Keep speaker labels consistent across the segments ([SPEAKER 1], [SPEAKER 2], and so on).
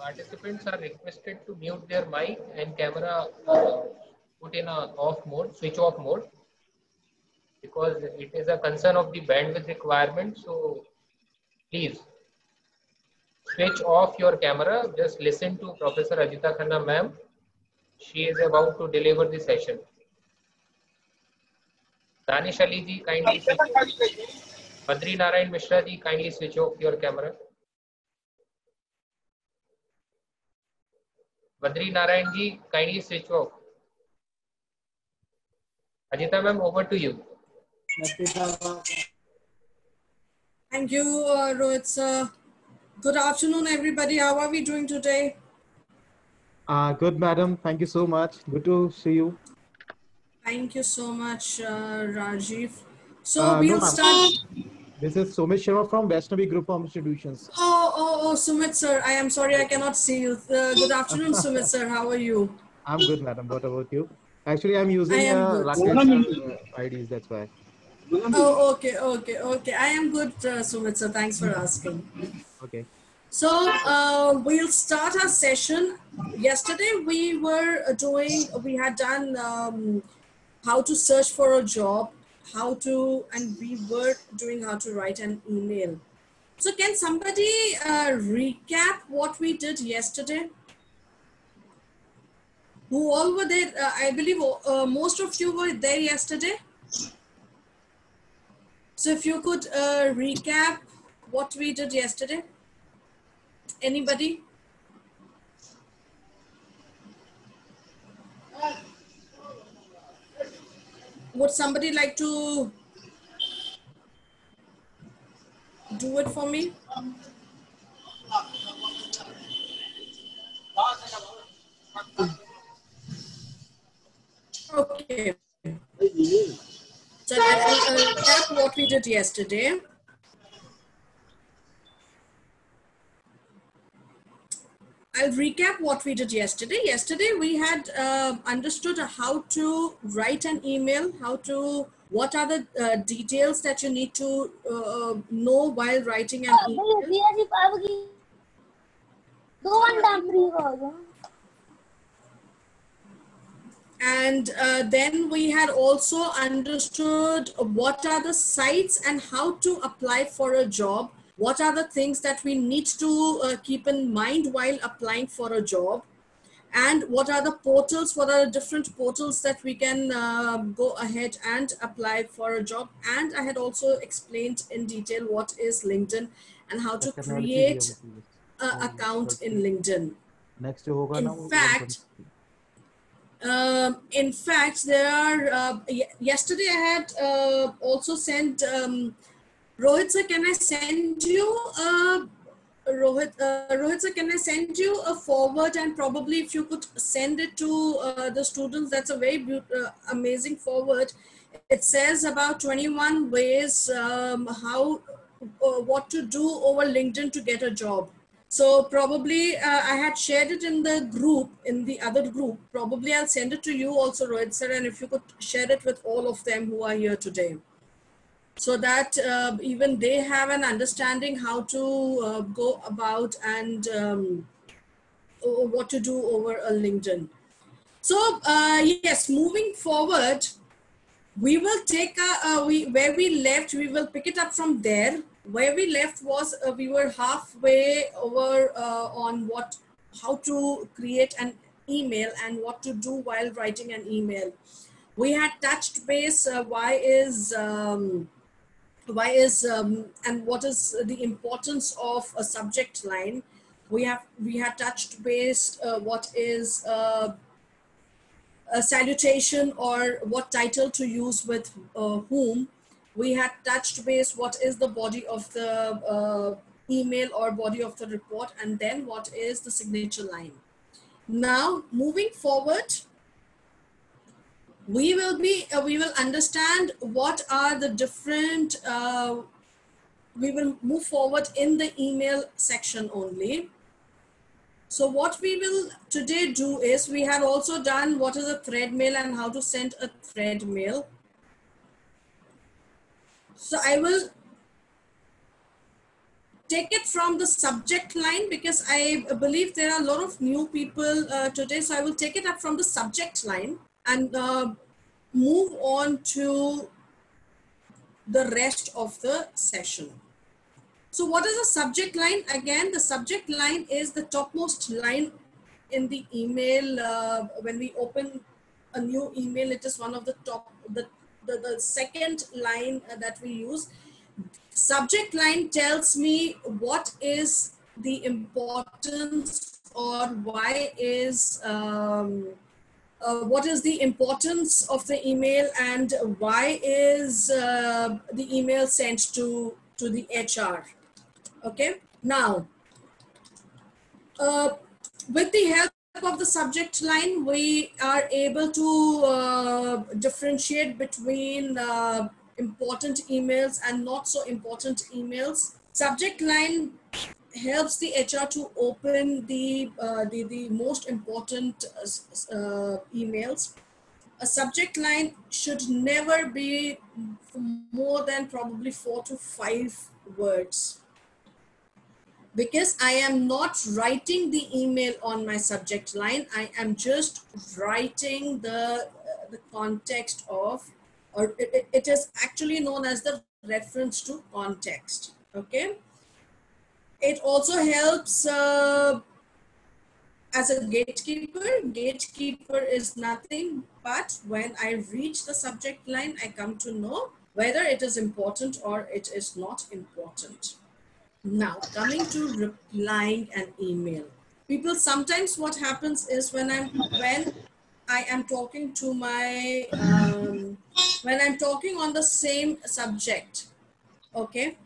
[SPEAKER 1] participants are requested to mute their mic and camera put in a off mode, switch off mode, because it is a concern of the bandwidth requirement. So please switch off your camera. Just listen to Professor Ajita Khanna ma'am. She is about to deliver the session. Danish Ali ji, kindly switch off. Badri Narayan Mishra ji, kindly switch off your camera. Badri Narayan ji, kindly switch off. Ajita ma'am, over to you.
[SPEAKER 2] Thank you, Rohit sir. Good afternoon, everybody. How are we doing today?
[SPEAKER 3] Good, madam. Thank you so much. Good to see you.
[SPEAKER 2] Thank you so much, Rajiv. So we'll
[SPEAKER 3] no,
[SPEAKER 2] start.
[SPEAKER 3] This is Sumit Sharma from Vaishnavi Group of Institutions.
[SPEAKER 2] Oh, Sumit sir. I am sorry, I cannot see you. Good afternoon, Sumit sir. How are you?
[SPEAKER 3] I'm good, madam. What about you? Actually, I'm using IDs. That's why.
[SPEAKER 2] Oh, okay. I am good, Sumit sir. Thanks for asking.
[SPEAKER 3] Okay.
[SPEAKER 2] So we'll start our session. Yesterday we had done how to search for a job, and we were doing how to write an email. So can somebody recap what we did yesterday? Who all were there? I believe most of you were there yesterday. So if you could recap what we did yesterday. Anybody? Would somebody like to do it for me? Okay. So I'll recap what we did yesterday. I'll recap what we did yesterday. Yesterday we had understood how to write an email, what are the details that you need to know while writing an email. And then we had also understood what are the sites and how to apply for a job. What are the things that we need to keep in mind while applying for a job? And what are the portals, what are the different portals that we can go ahead and apply for a job? And I had also explained in detail what is LinkedIn and how to create an account in LinkedIn. In fact, there are, yesterday I had also sent, Rohit sir, can I send you, Rohit sir, can I send you a forward, and probably if you could send it to the students, that's a very amazing forward. It says about 21 ways what to do over LinkedIn to get a job. So probably I had shared it in the group, in the other group. Probably I'll send it to you also, Rohit sir, and if you could share it with all of them who are here today, so that even they have an understanding how to go about and what to do over a LinkedIn. So yes, moving forward, we will take where we left, we will pick it up from there. Where we left was we were halfway over on how to create an email and what to do while writing an email. We had touched base why is and what is the importance of a subject line. We had touched base what is a salutation or what title to use with whom. We had touched base what is the body of the email or body of the report, and then what is the signature line. Now moving forward, we will understand what are the different we will move forward in the email section only. So what we will today do is, we have also done what is a thread mail and how to send a thread mail. So I will take it from the subject line, because I believe there are a lot of new people today. So I will take it up from the subject line and move on to the rest of the session. So what is a subject line? Again, the subject line is the topmost line in the email. When we open a new email, it is one of the top, the second line that we use. Subject line tells me what is the importance, or why is what is the importance of the email, and why is the email sent to the HR. Okay, now with the help of the subject line, we are able to differentiate between important emails and not so important emails. Subject line helps the HR to open the most important emails. A subject line should never be more than probably 4 to 5 words, because I am not writing the email on my subject line. I am just writing the context of, or it is actually known as the reference to context. Okay. It also helps as a gatekeeper. Gatekeeper is nothing but when I reach the subject line, I come to know whether it is important or it is not important. Now, coming to replying an email. People, sometimes what happens is when I am talking to my, when I'm talking on the same subject, okay,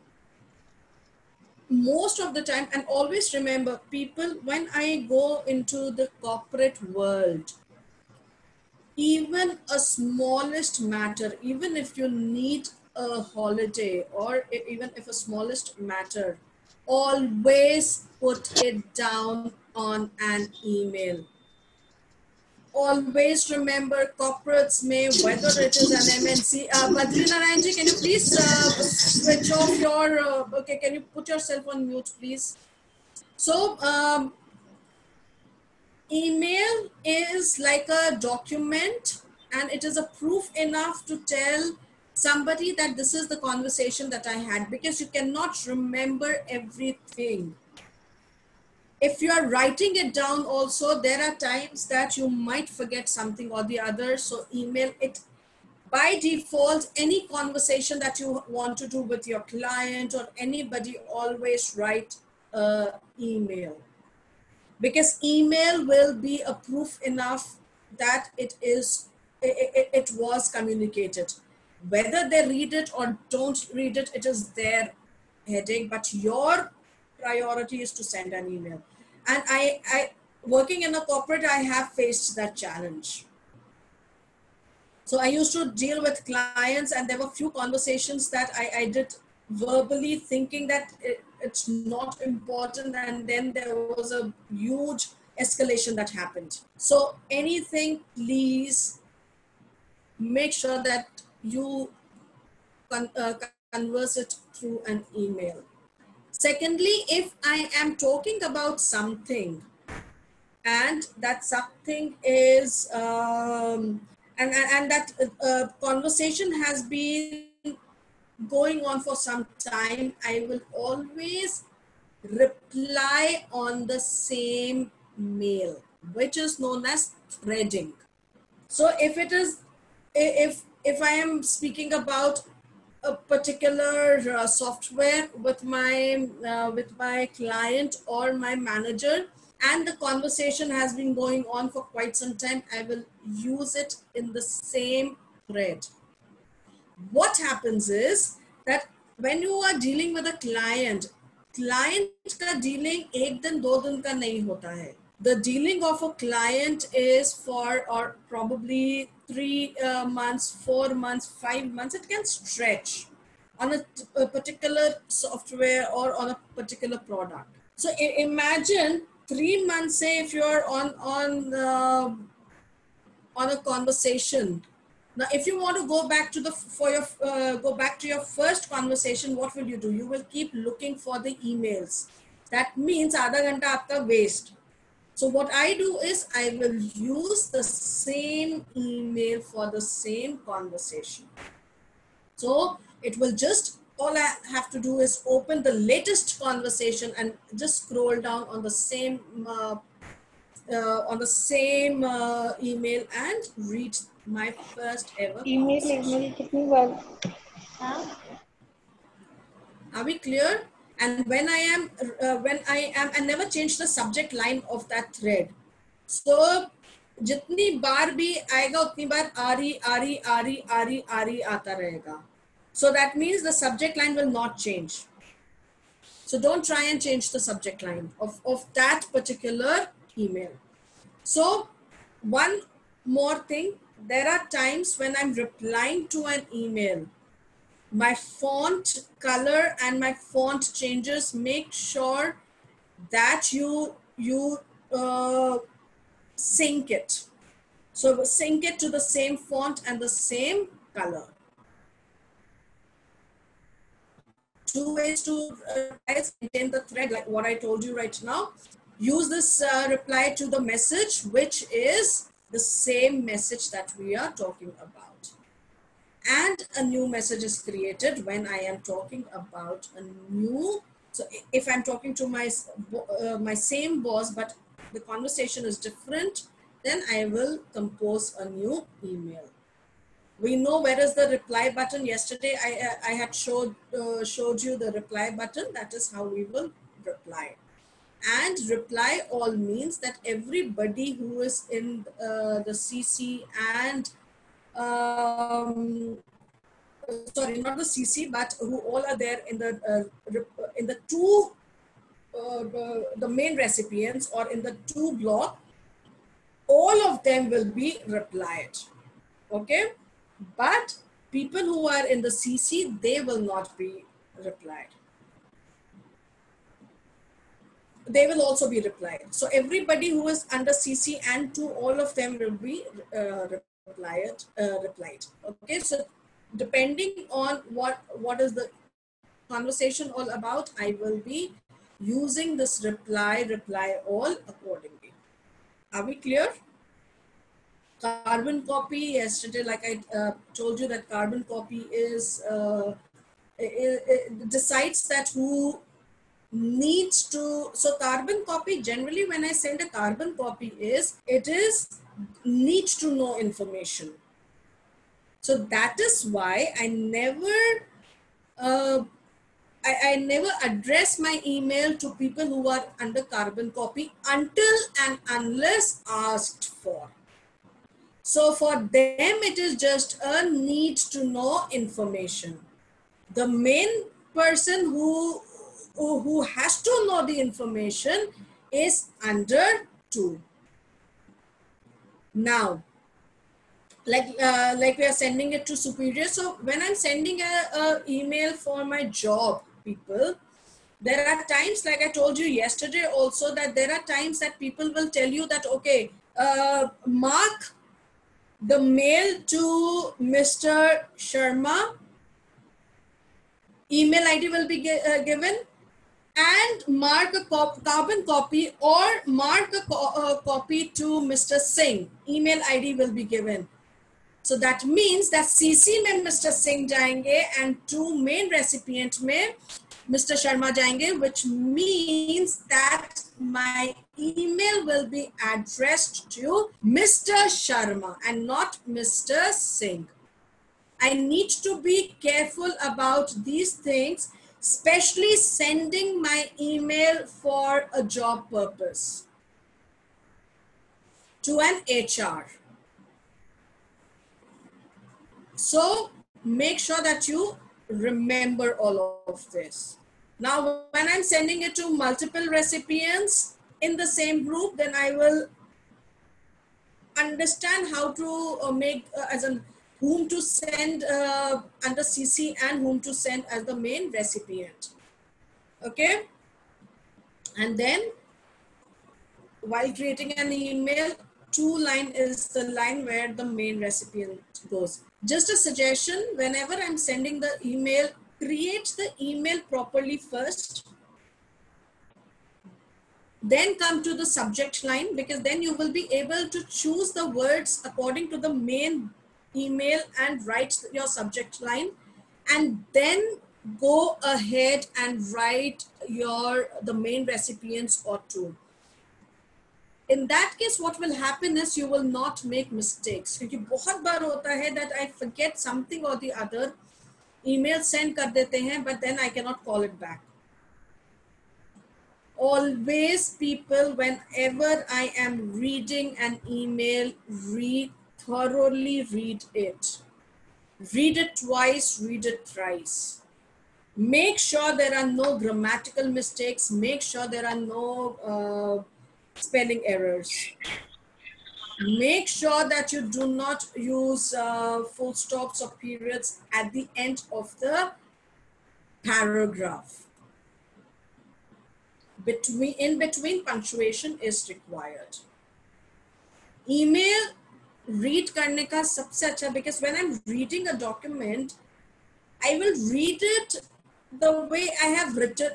[SPEAKER 2] most of the time, and always remember, people, when I go into the corporate world, even a smallest matter, even if you need a holiday, or even if a smallest matter, always put it down on an email. Always remember, corporates may, whether it is an MNC. Badrinarayan ji, can you please switch off your, okay, can you put yourself on mute, please? So, email is like a document, and it is a proof enough to tell somebody that this is the conversation that I had, because you cannot remember everything. If you are writing it down also, there are times that you might forget something or the other. So email it. By default, any conversation that you want to do with your client or anybody, always write email. Because email will be a proof enough that it was communicated. Whether they read it or don't read it, it is their headache, but your priority is to send an email. And I working in a corporate, I have faced that challenge. So I used to deal with clients, and there were few conversations that I did verbally, thinking that it's not important, and then there was a huge escalation that happened. So anything, please make sure that you converse it through an email. Secondly, if I am talking about something, and that something is and that conversation has been going on for some time, I will always reply on the same mail, which is known as threading. So if it is, if I am speaking about a particular software with my client or my manager, and the conversation has been going on for quite some time, I will use it in the same thread. What happens is that when you are dealing with a client का dealing एक दिन दो दिन का नहीं होता है. The dealing of a client is for, or probably 3 months, 4 months, 5 months. It can stretch on a particular software or on a particular product. So imagine 3 months, say if you're on a conversation Now, if you want to go back to your first conversation, what will you do? You will keep looking for the emails. That means आधा घंटा आपका waste. So what I do is I will use the same email for the same conversation. So it will just, all I have to do is open the latest conversation and just scroll down on the same email and read my first ever conversation. Are we clear? And when I never change the subject line of that thread. So जितनी बार भी आएगा उतनी बार आरी आता रहेगा. So that means the subject line will not change. So don't try and change the subject line of that particular email. So one more thing, there are times when I'm replying to an email, my font color and my font changes. Make sure that you sync it. So sync it to the same font and the same color. 2 ways to maintain the thread, like what I told you right now. Use this reply to the message, which is the same message that we are talking about. And a new message is created when I am talking about a new. So if I'm talking to my same boss, but the conversation is different, then I will compose a new email. We know where is the reply button. Yesterday I had showed you the reply button. That is how we will reply. And reply all means that everybody who is in the CC and sorry, not the CC, but who all are there in the two the main recipients or in the two block, all of them will be replied. Okay, but people who are in the CC, they will not be replied. They will also be replied. So everybody who is under CC and to all of them will be replied. Okay, so depending on what is the conversation all about, I will be using this reply all accordingly. Are we clear? Carbon copy, yesterday, like I told you, that carbon copy is it decides that who needs to. So carbon copy, generally when I send a carbon copy, it is needs to know information. So that is why I never I never address my email to people who are under carbon copy until and unless asked for. So for them, it is just a need to know information. The main person who has to know the information is under 2. Now, like we are sending it to superior. So when I'm sending a email for my job, people, there are times, like I told you yesterday also, that there are times that people will tell you that, okay, mark the mail to Mr. Sharma, email ID will be given, and mark a carbon copy, or mark a copy to Mr. Singh, email ID will be given. So that means that CC में Mr. Singh जाएंगे and 2 main recipient में Mr. Sharma जाएंगे, which means that my email will be addressed to Mr. Sharma and not Mr. Singh. I need to be careful about these things, especially sending my email for a job purpose to an HR. So make sure that you remember all of this. Now, when I'm sending it to multiple recipients in the same group, then I will understand how to make as in whom to send under CC and whom to send as the main recipient. Okay. And then while creating an email, 2 line is the line where the main recipient goes. Just a suggestion, whenever I'm sending the email, create the email properly first, then come to the subject line, because then you will be able to choose the words according to the main email and write your subject line, and then go ahead and write the main recipients or two. In that case, what will happen is you will not make mistakes, क्योंकि बहुत बार होता है that I forget something or the other, email send कर देते हैं, but then I cannot call it back. Always, people, whenever I am reading an email, thoroughly read it. Read it twice, read it thrice. Make sure there are no grammatical mistakes. Make sure there are no spelling errors. Make sure that you do not use full stops or periods at the end of the paragraph. In between, punctuation is required. Email read karne ka sabse acha, because when I'm reading a document, I will read it the way I have written.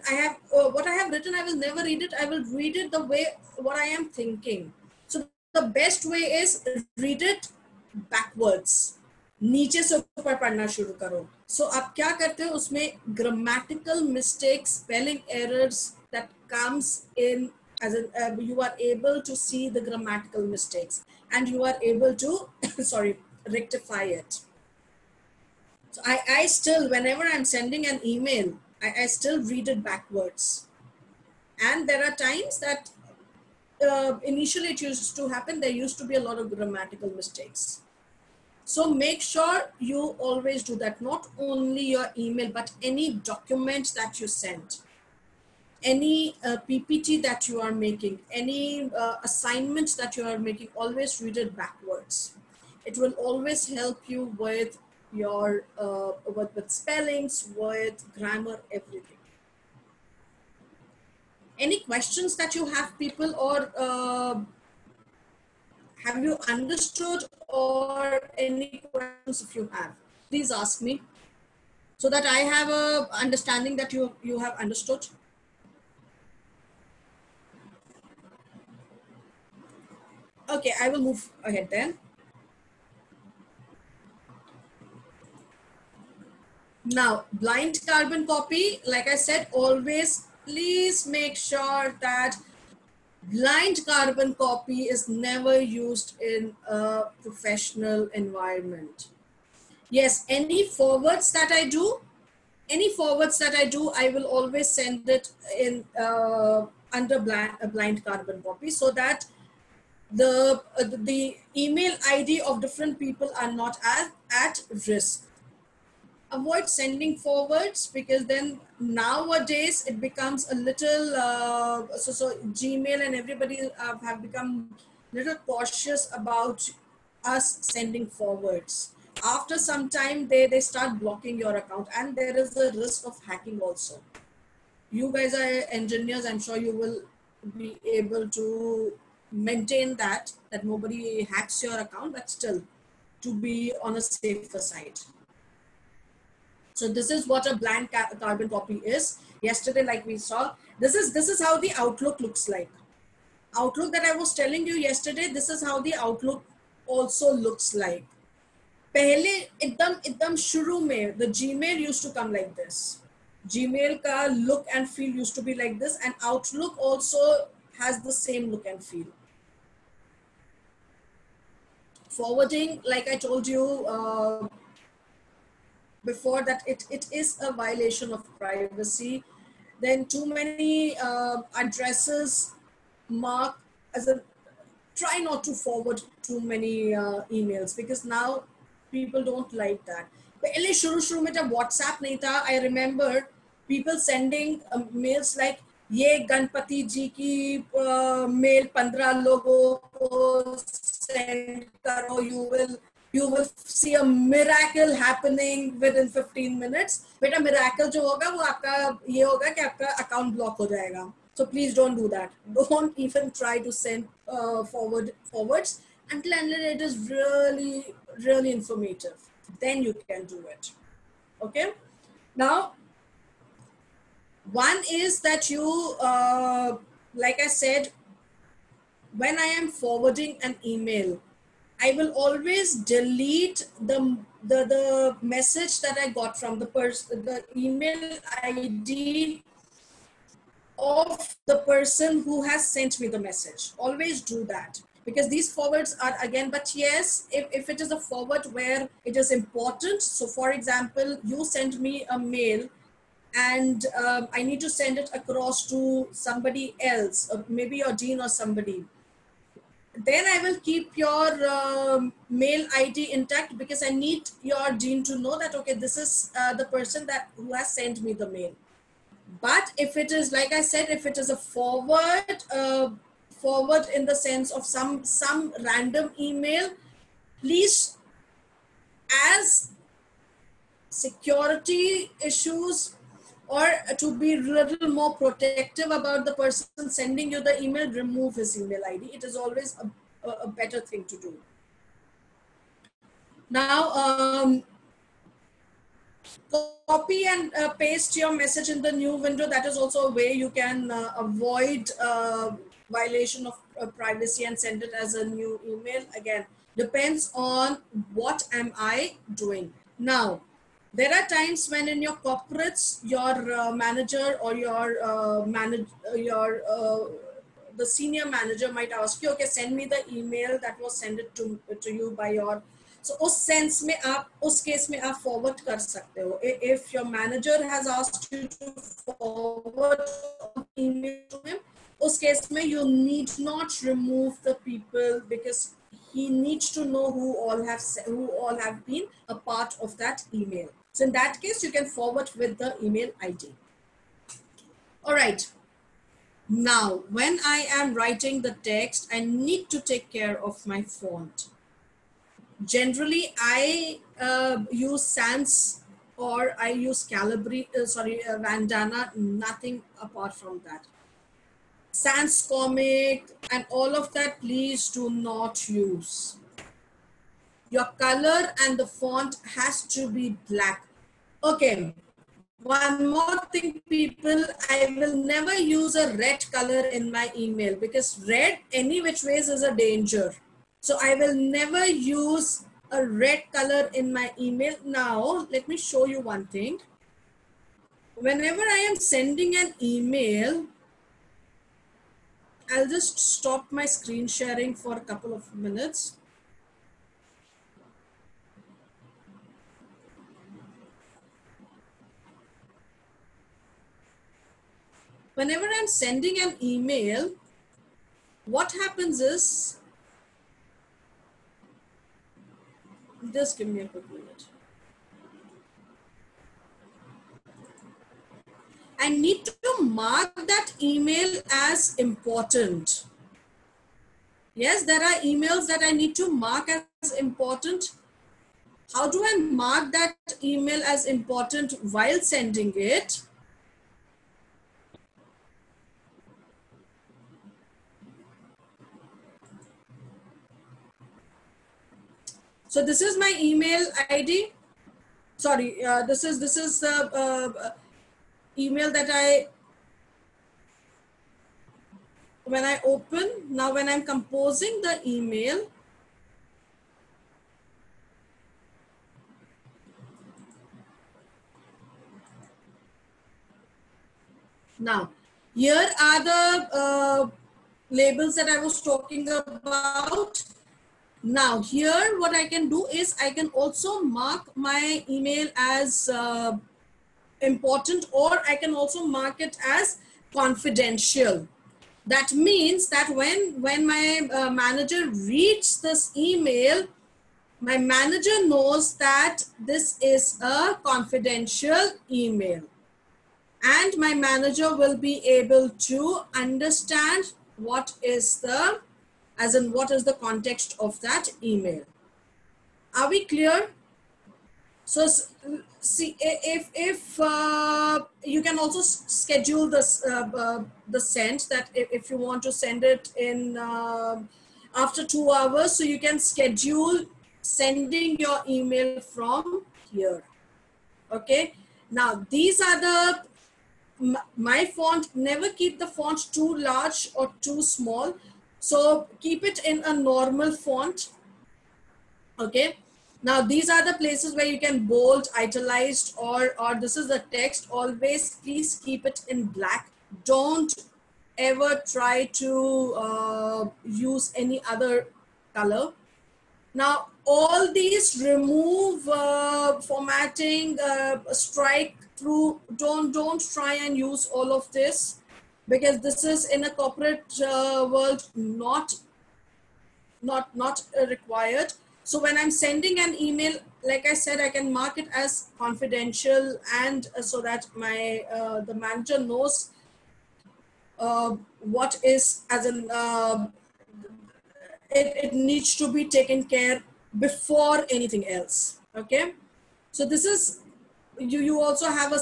[SPEAKER 2] What I have written, I will never read it. I will read it the way what I am thinking. So the best way is read it backwards. नीचे से ऊपर पढ़ना शुरू करो. So आप क्या करते हो, उसमें grammatical mistakes, spelling errors that comes in, as you are able to see the grammatical mistakes and you are able to rectify it. So I still, whenever I'm sending an email, I still read it backwards. And there are times that initially it used to happen, there used to be a lot of grammatical mistakes. So make sure you always do that. Not only your email, but any document that you send, any PPT that you are making, any assignments that you are making, always read it backwards. It will always help you with your with spellings, with grammar, everything. Any questions that you have, people, or have you understood, or any questions if you have, please ask me so that I have a understanding that you have understood. Okay, I will move ahead then. Now, blind carbon copy, like I said, always please make sure that blind carbon copy is never used in a professional environment. Yes, any forwards that I do, I will always send it in under blind carbon copy, so that the email ID of different people are not at risk. Avoid sending forwards, because then nowadays it becomes a little so Gmail and everybody have become a little cautious about us sending forwards. After some time they start blocking your account, and there is a risk of hacking also. You guys are engineers, I'm sure you will be able to maintain that nobody hacks your account, but still, to be on a safer side. So this is what a blank carbon copy is. Yesterday, like we saw, this is how the Outlook looks like. Outlook that I was telling you yesterday, this is how the Outlook also looks like. पहले एकदम शुरू में the Gmail used to come like this. Gmail ka look and feel used to be like this, and Outlook also has the same look and feel. Forwarding, like I told you before, that it is a violation of privacy. Then too many addresses mark as a, try not to forward too many emails, because now people don't like that. पहले शुरू में जब WhatsApp नहीं था, I remember people sending mails like, ये गणपति जी की mail 15 लोगों को send करो, you will see a miracle happening within 15 minutes. बेटा miracle जो होगा वो आपका ये होगा कि आपका account block हो जाएगा. So please don't do that. Don't even try to send forwards until it is really, really informative. then you can do it. Okay. Now, one is that you, like I said, when I am forwarding an email, I will always delete the message that I got from the person, the email ID of the person who has sent me the message. Always do that, because these forwards are again, but yes, if it is a forward where it is important. So for example, you send me a mail and I need to send it across to somebody else, maybe your dean or somebody. Then I will keep your mail ID intact, because I need your dean to know that, okay, this is the person that who has sent me the mail. But if it is, like I said, if it is a forward, forward in the sense of some random email, please, as security issues, or to be a little more protective about the person sending you the email, remove his email ID. It is always a better thing to do. Now, copy and paste your message in the new window. That is also a way you can avoid violation of privacy and send it as a new email. Again, depends on what am I doing. Now, there are times when in your corporates, your manager or your the senior manager might ask you, okay, send me the email that was sent it to you by your. So उस sense में आप उस case में आप forward कर सकते हो. If your manager has asked you to forward email to him, उस केस में you need not remove the people, because he needs to know who all have been a part of that email. So in that case, you can forward with the email ID. All right. Now, when I am writing the text, I need to take care of my font. Generally, I use Sans or I use Vandana, nothing apart from that. Sans Comic and all of that, please do not use. Your color and the font has to be black. Okay. One more thing, people, I will never use a red color in my email, because red any which ways is a danger. So I will never use a red color in my email. Now, let me show you one thing. Whenever I am sending an email, I'll just stop my screen sharing for a couple of minutes. Whenever I'm sending an email, what happens is, just give me a quick minute. I need to mark that email as important. Yes, there are emails that I need to mark as important. How do I mark that email as important while sending it? So this is my email ID. Sorry, this is the email that when I open. Now when I'm composing the email, now here are the labels that I was talking about. Now here what I can do is I can also mark my email as important, or I can also mark it as confidential. That means that when my manager reads this email, my manager knows that this is a confidential email, and my manager will be able to understand what is the, as in what is the context of that email. Are we clear? So see, if you can also schedule this the send, that if you want to send it in after 2 hours, so you can schedule sending your email from here. Okay. Now these are the my font. Never keep the font too large or too small. So keep it in a normal font. Okay. Now these are the places where you can bold, italicized, or this is the text. Always please keep it in black. Don't ever try to use any other color. Now all these remove, formatting, strike through. Don't try and use all of this, because this is in a corporate world not required. So when I'm sending an email, like I said, I can mark it as confidential, and so that my the manager knows what is as an it needs to be taken care before anything else. Okay, so this is you also have a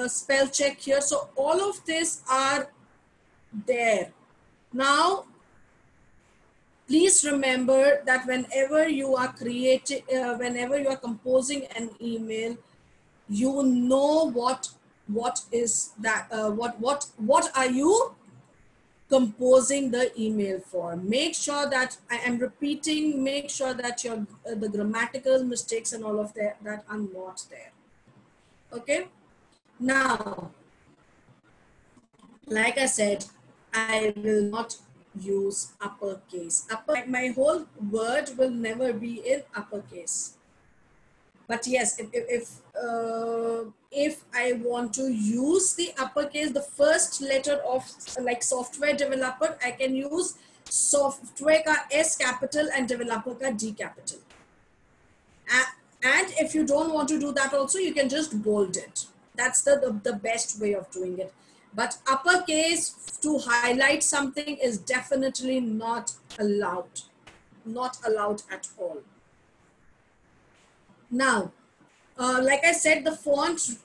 [SPEAKER 2] spell check here. So all of this are there. Now please remember that whenever you are creating, whenever you are composing an email, you know what is that, what are you composing the email for. Make sure that, I am repeating, make sure that your the grammatical mistakes and all of that are not there. Okay. Now, like I said, I will not use uppercase. My whole word will never be in uppercase. But yes, if I want to use the uppercase, the first letter of like software developer, I can use software ka S capital and developer ka D capital. And if you don't want to do that also, you can just bold it. That's the best way of doing it. But uppercase to highlight something is definitely not allowed. Not allowed at all. Now, like I said, the font,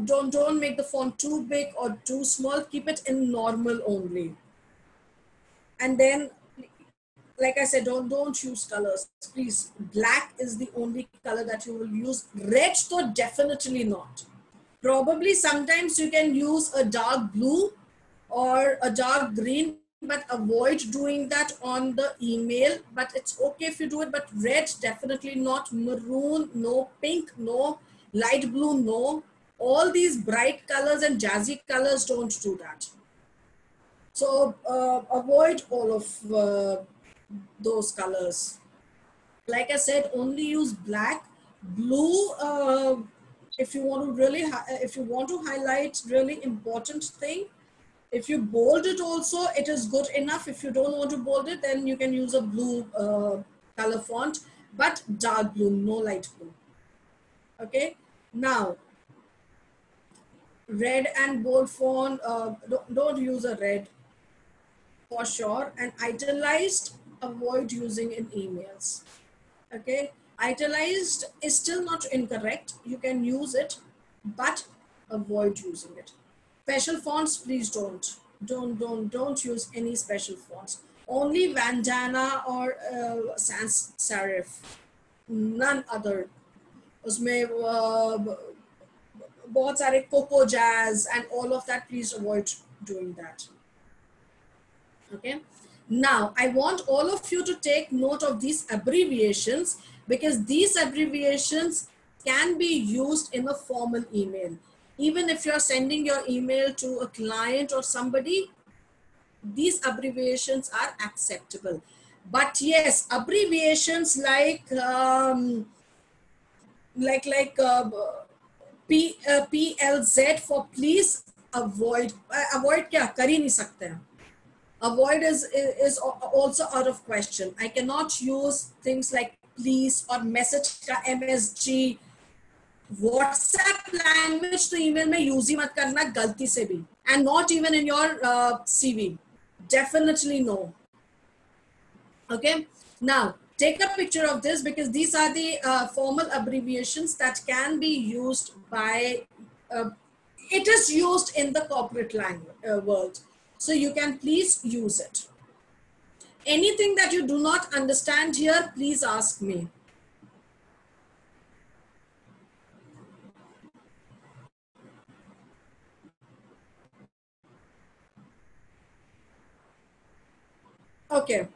[SPEAKER 2] don't make the font too big or too small. Keep it in normal only. And then, like I said, don't use colors. Please, black is the only color that you will use. Red, though, definitely not. Probably sometimes you can use a dark blue or a dark green, but avoid doing that on the email. But it's okay if you do it, but red, definitely not. Maroon, no. Pink, no. Light blue, no. All these bright colors and jazzy colors, don't do that. So avoid all of those colors. Like I said, only use black, blue, if you want to really, if you want to highlight really important thing. If you bold it also, it is good enough. If you don't want to bold it, then you can use a blue color font, but dark blue, no light blue. Okay. Now, red and bold font, don't use a red for sure. And italicized, avoid using in emails. Okay. Italicized is still not incorrect. You can use it, but avoid using it. Special fonts, please don't use any special fonts. Only Vandana or sans serif, none other. उसमें बहुत सारे Coco Jazz and all of that. Please avoid doing that. Okay. Now I want all of you to take note of these abbreviations, because these abbreviations can be used in a formal email. Even if you're sending your email to a client or somebody, these abbreviations are acceptable. But yes, abbreviations like PLZ for please, avoid. Avoid क्या कर ही नहीं सकते हैं. Avoid is also out of question. I cannot use things like please or message का MSG. WhatsApp language to email में use ही मत करना गलती से भी, and not even in your CV. Definitely no. Okay. Now take a picture of this, because these are the formal abbreviations that can be used by. It is used in the corporate language world, so you can please use it. Anything that you do not understand here, please ask me. Okay,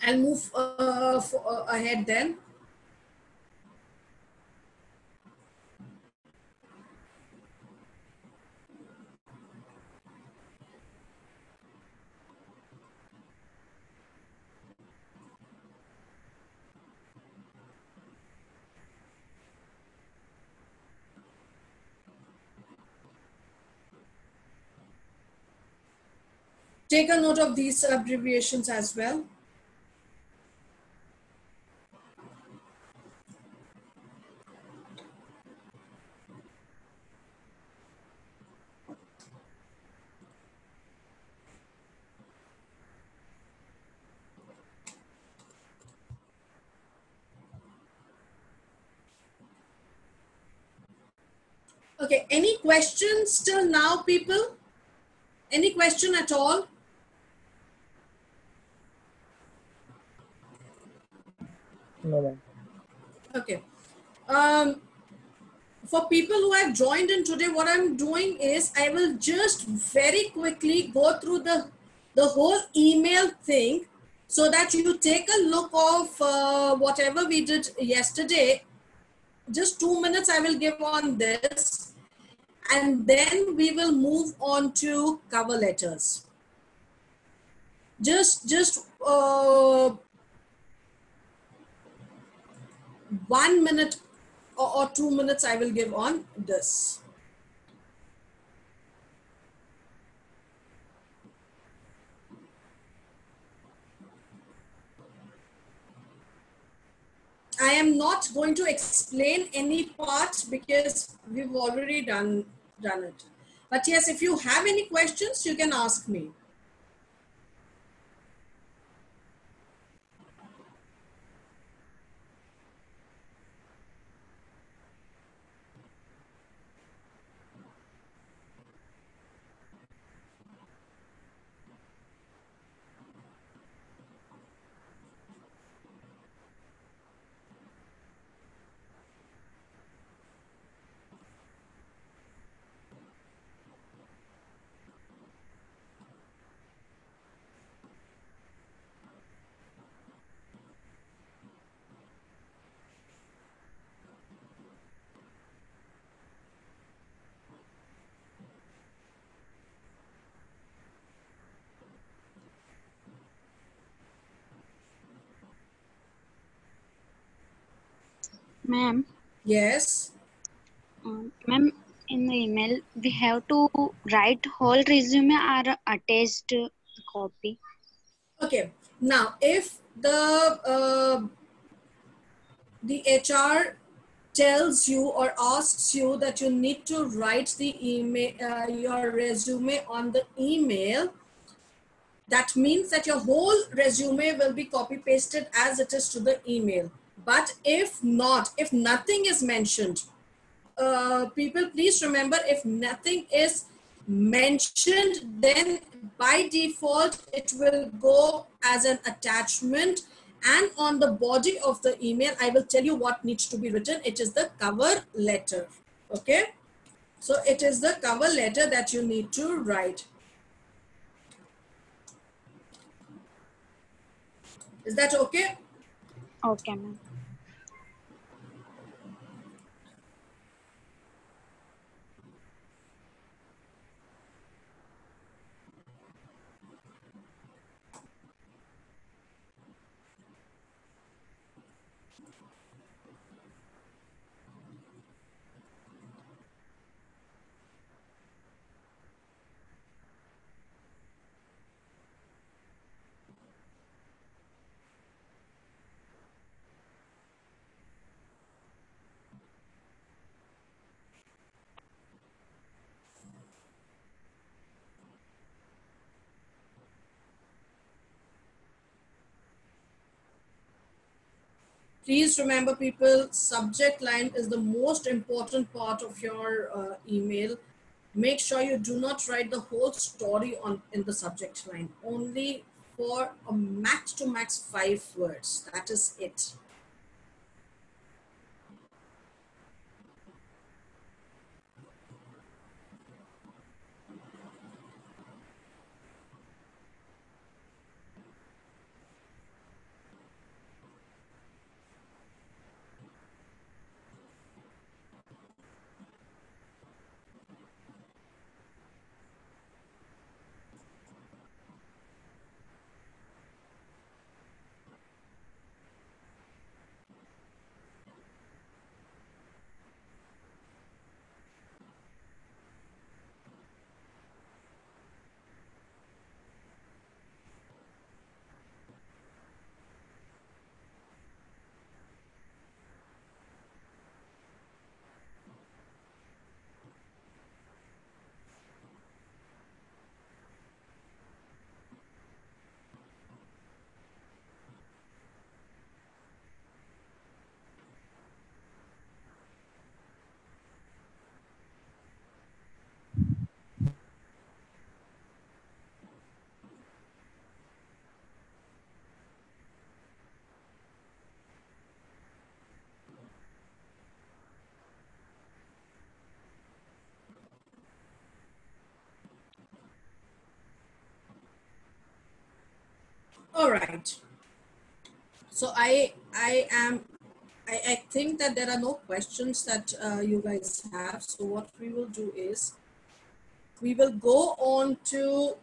[SPEAKER 2] I'll move ahead then. Take a note of these abbreviations as well. Okay, any questions till now, people? Any question at all?
[SPEAKER 4] No, ma'am.
[SPEAKER 2] Okay. Um, for people who have joined in today, what I'm doing is I will just very quickly go through the whole email thing so that you take a look of whatever we did yesterday. Just 2 minutes I will give on this, and then we will move on to cover letters. Just 1 minute or 2 minutes I will give on this. I am not going to explain any part because we've already done it. But yes, if you have any questions, you can ask me.
[SPEAKER 5] Ma'am,
[SPEAKER 2] Yes.
[SPEAKER 5] ma'am, in the email we have to write whole resume or attached copy.
[SPEAKER 2] Okay. Now, if the HR tells you or asks you that you need to write the email, your resume on the email, that means that your whole resume will be copy pasted as it is to the email. But if not, if nothing is mentioned, people please remember, if nothing is mentioned, then by default it will go as an attachment, and on the body of the email I will tell you what needs to be written. It is the cover letter. Okay, so it is the cover letter that you need to write. Is that okay?
[SPEAKER 5] Okay, ma'am.
[SPEAKER 2] Please remember, people, subject line is the most important part of your email. Make sure you do not write the whole story on in the subject line. Only for a max to max 5 words. That is it. All right. So I think that there are no questions that you guys have. So what we will do is we will go on to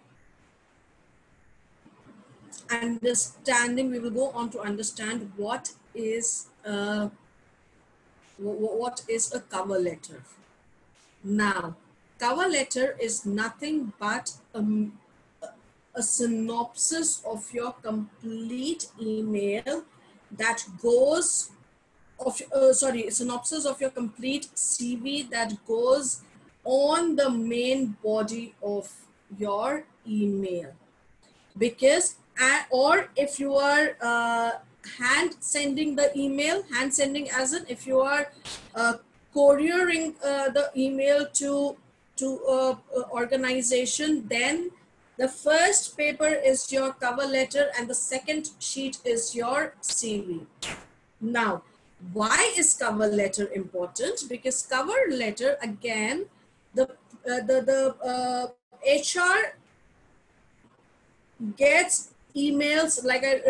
[SPEAKER 2] understanding. We will go on to understand what is a cover letter. Now, cover letter is nothing but a synopsis of your complete email that goes synopsis of your complete CV that goes on the main body of your email. Because or if you are hand sending the email, hand sending as in if you are couriering the email to organization, then the first paper is your cover letter and the second sheet is your CV. Now, why is cover letter important? Because cover letter, again, the HR gets emails, like I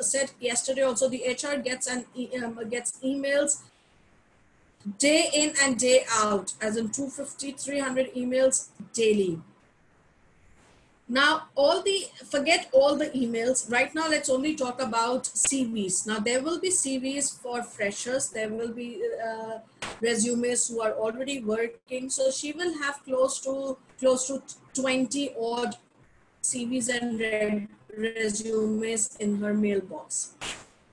[SPEAKER 2] said yesterday also, the HR gets gets emails day in and day out, as in 250, 300 emails daily. Now, forget all the emails. Right now, let's only talk about CVs. Now, there will be CVs for freshers. There will be resumes who are already working. So she will have close to 20 odd CVs and resumes in her mailbox.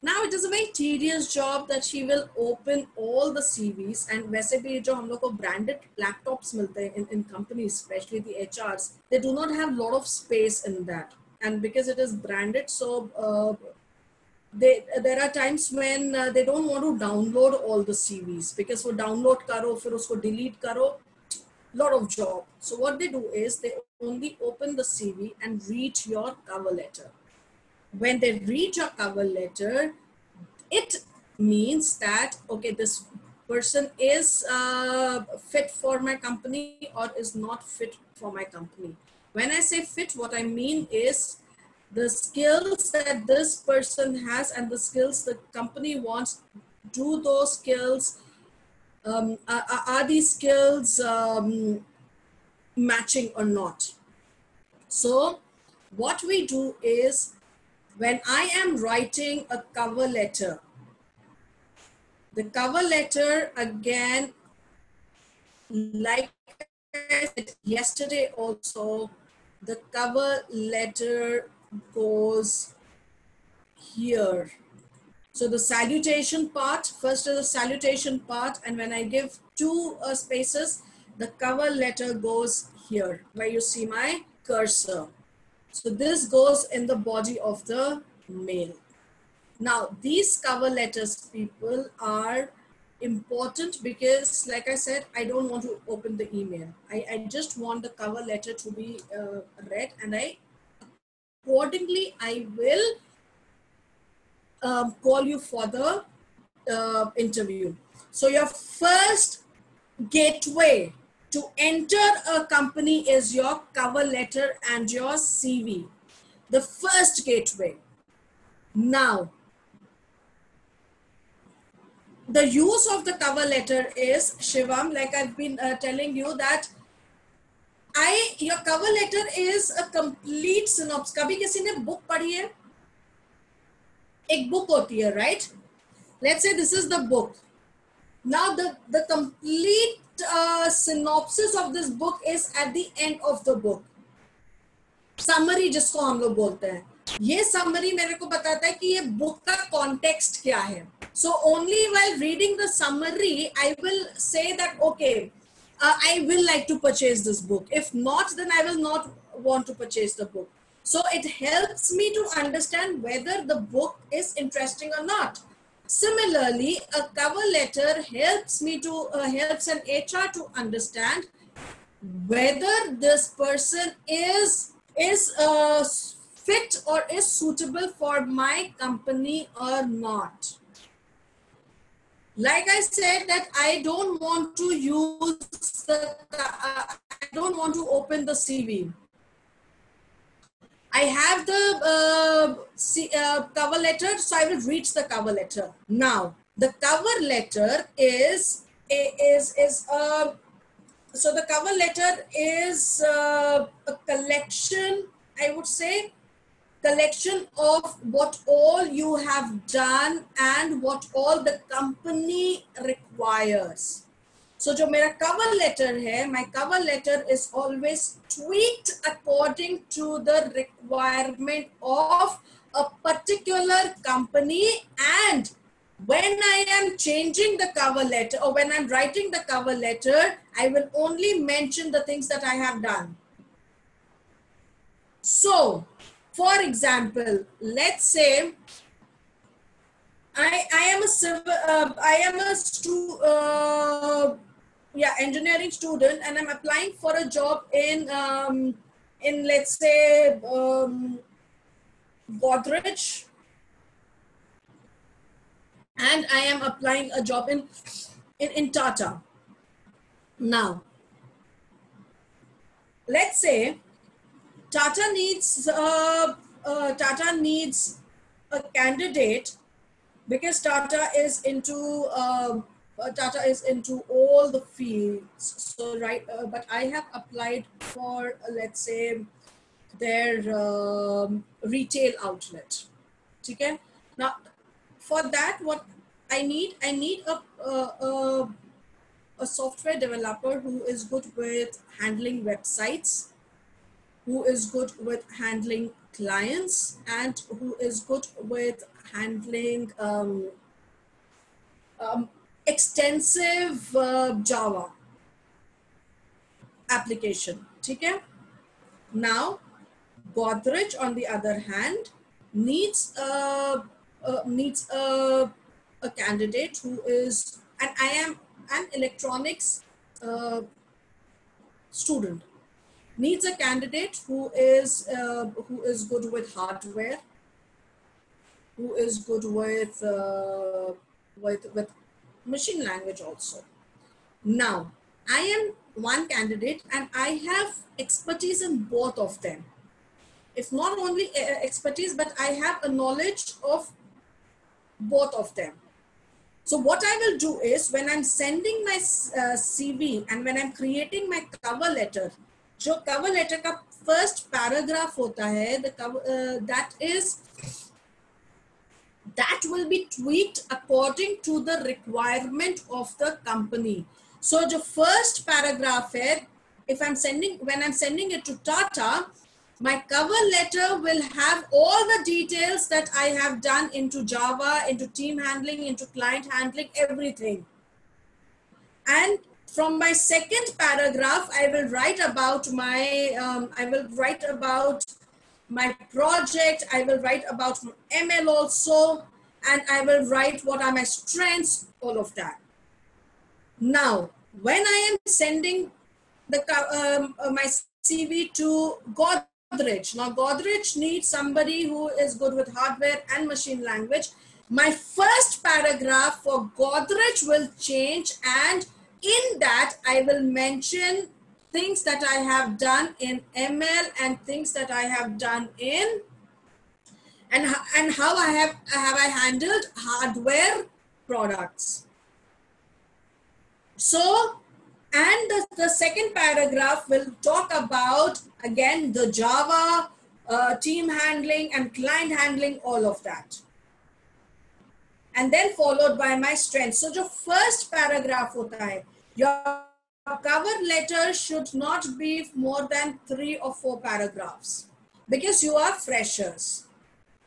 [SPEAKER 2] Now it is a very tedious job that she will open all the CVs, and वैसे भी जो हम लोग को branded laptops मिलते हैं in companies, especially the HRs, they do not have a lot of space in that, and because it is branded, so there are times when they don't want to download all the CVs, because वो download करो फिर उसको delete करो, lot of job. So what they do is they only open the CV and read your cover letter. When they read your cover letter, it means that, okay, this person is fit for my company or is not fit for my company. When I say fit, what I mean is the skills that this person has and the skills the company wants, do those skills, are these skills matching or not? So what we do is, when I am writing a cover letter, the cover letter, again, like I said yesterday also, the cover letter goes here. So the salutation part, first is the salutation part, and when I give two spaces, the cover letter goes here, where you see my cursor. So this goes in the body of the mail. Now, these cover letters, people, are important because, like I said, I don't want to open the email. I just want the cover letter to be read, and accordingly, I will call you for the interview. So your first gateway to enter a company is your cover letter and your CV. The first gateway. Now, the use of the cover letter is, Shivam, like I've been telling you, that your cover letter is a complete synopsis. कभी किसी ने book पढ़ी है? एक book होती है, right? Let's say this is the book. Now the complete synopsis of this book is at the end of the book. Summary जिसको हम लोग बोलते हैं. ये summary मेरे को बताता है कि ये book का context क्या है. So only while reading the summary, I will say that, okay, I will like to purchase this book. If not, then I will not want to purchase the book. So it helps me to understand whether the book is interesting or not. Similarly, a cover letter helps me to helps an HR to understand whether this person is fit or is suitable for my company or not. Like I said, that I don't want to use I don't want to open the CV. I have the cover letter. So I will read the cover letter. Now, the cover letter is so the cover letter is a collection, I would say, collection of what all you have done and what all the company requires. So जो मेरा cover letter है, my cover letter is always tweaked according to the requirement of a particular company, and when I am changing the cover letter or when I'm writing the cover letter, I will only mention the things that I have done. So, for example, let's say I am a civil, engineering student, and I'm applying for a job in let's say Godrej, and I am applying a job in Tata. Now, let's say Tata needs a candidate because Tata is into all the fields. So but I have applied for let's say their retail outlet. Okay. Now, for that, what I need a software developer who is good with handling websites, who is good with handling clients, and who is good with handling extensive Java application. Okay? Now, Godrej, on the other hand, needs a candidate who is, and I am an electronics student, needs a candidate who is good with hardware, who is good with machine language also. Now, I am one candidate and I have expertise in both of them. If not only expertise, but I have a knowledge of both of them. So what I will do is, when I'm sending my CV and when I'm creating my cover letter, जो cover letter का first paragraph होता है, the cover, that will be tweaked according to the requirement of the company. So the first paragraph है, when I'm sending it to Tata, my cover letter will have all the details that I have done into Java, into team handling, into client handling, everything. And from my second paragraph, I will write about my project. I will write about ML also, and I will write what are my strengths, all of that. Now, when I am sending my CV to Godrej, now Godrej needs somebody who is good with hardware and machine language. My first paragraph for Godrej will change, and in that I will mention things that I have done in ML and things that I have done in and how I have handled hardware products. So, and the second paragraph will talk about again the Java, team handling and client handling, all of that. And then followed by my strengths. So the first paragraph hota hai, your cover letter should not be more than 3 or 4 paragraphs because you are freshers.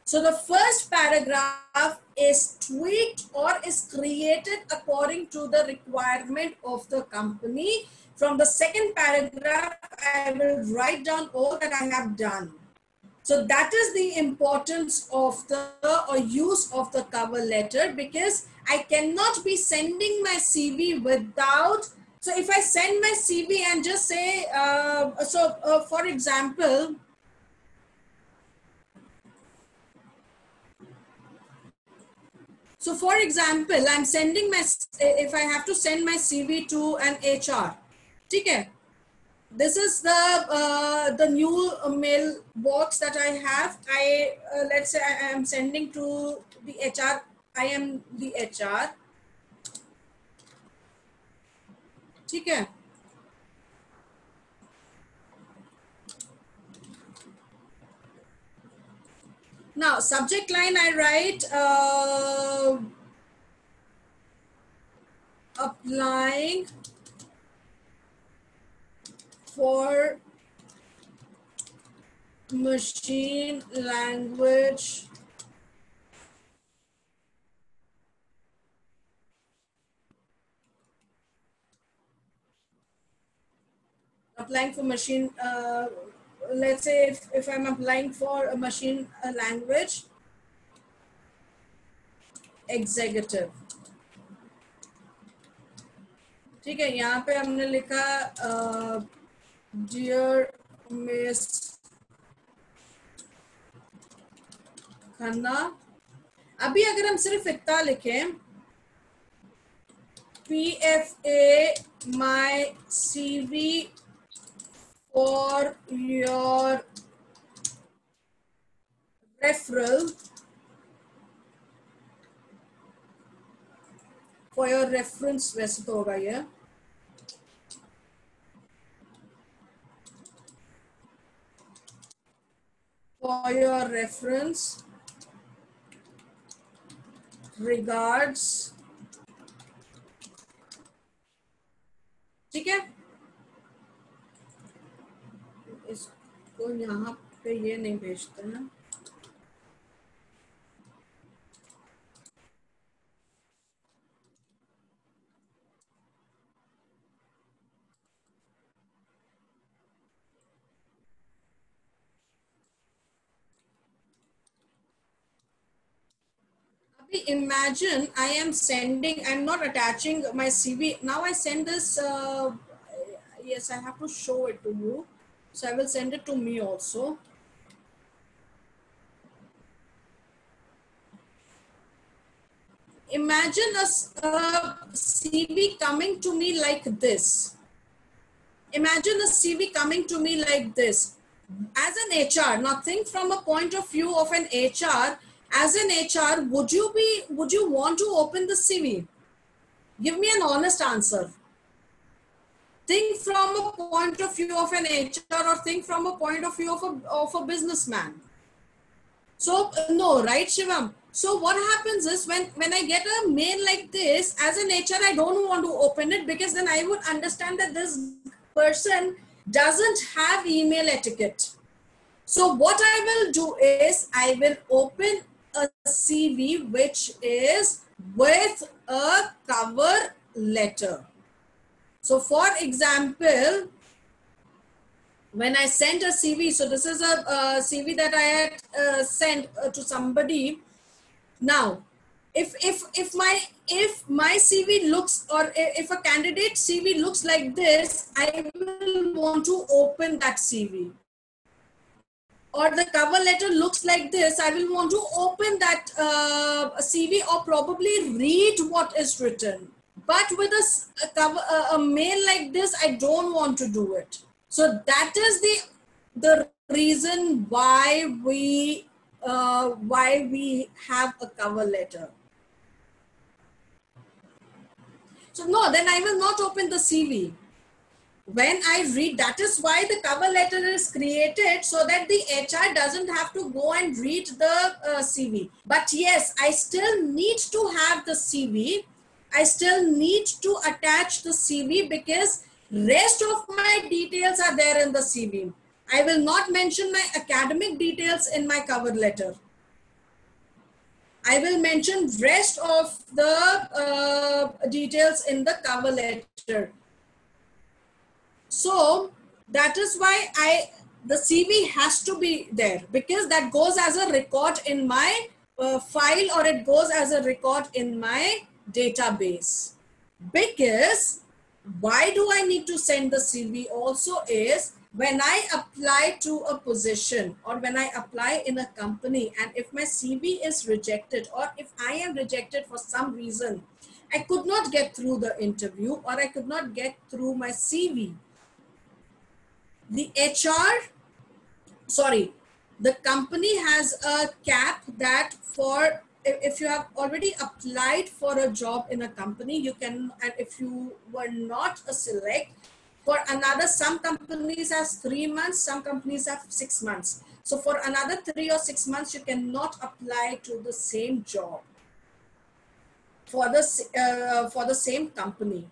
[SPEAKER 2] So the first paragraph is tweaked or is created according to the requirement of the company. From the second paragraph, I will write down all that I have done. So that is the importance of the use of the cover letter, because I cannot be sending my CV without. So if I send my CV and just say, for example, I'm sending if I have to send my CV to an HR, okay? this is the new mailbox that I have. Let's say I am sending to the HR. I am the HR. ठीक है? Now subject line I write applying for machine language let's say if I'm applying for a machine language executive. ठीक है, यहाँ पे हमने लिखा dear miss Khanna. अभी अगर हम सिर्फ इतना लिखें PFA my CV for your referral, for your reference वैसे तो होगा ये, for your reference, regards. ठीक है, इसको यहाँ पे ये नहीं भेजते हैं. Imagine I am sending, I'm not attaching my CV. Now I send this, yes, I have to show it to you. So I will send it to me also. Imagine a CV coming to me like this. Imagine a CV coming to me like this. As an HR, now think from a point of view of an HR. As an HR, would you want to open the CV? Give me an honest answer. Think from a point of view of an HR or think from a point of view of a businessman. So no, right, Shivam? So what happens is when I get a mail like this, as an HR, I don't want to open it because then I would understand that this person doesn't have email etiquette. So what I will do is I will open a CV which is with a cover letter. So for example, when I sent a CV, so this is a CV that I had sent to somebody. Now, if my CV looks, or if a candidate CV looks like this, I will want to open that CV. Or the cover letter looks like this, I will want to open that CV or probably read what is written. But with a mail like this, I don't want to do it. So that is the reason why we have a cover letter. So no, then I will not open the CV. When I read, that is why the cover letter is created, so that the HR doesn't have to go and read the CV. But yes, I still need to have the CV. I still need to attach the CV because rest of my details are there in the CV. I will not mention my academic details in my cover letter. I will mention rest of the details in the cover letter. So that is why the CV has to be there, because that goes as a record in my file, or it goes as a record in my database. Because why do I need to send the CV also is when I apply to a position or when I apply in a company, and if my CV is rejected or if I am rejected for some reason, I could not get through the interview or I could not get through my CV. the the company has a cap that for, if you have already applied for a job in a company, you can, and if you were not a select, for another, some companies have 3 months, some companies have 6 months. So for another 3 or 6 months, you cannot apply to the same job for the same company.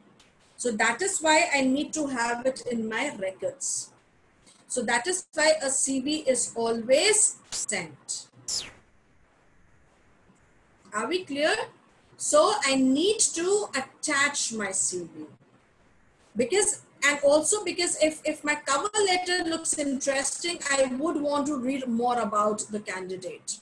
[SPEAKER 2] So that is why I need to have it in my records. So that is why a CV is always sent. Are we clear? So I need to attach my CV. Because, and also because if my cover letter looks interesting, I would want to read more about the candidate.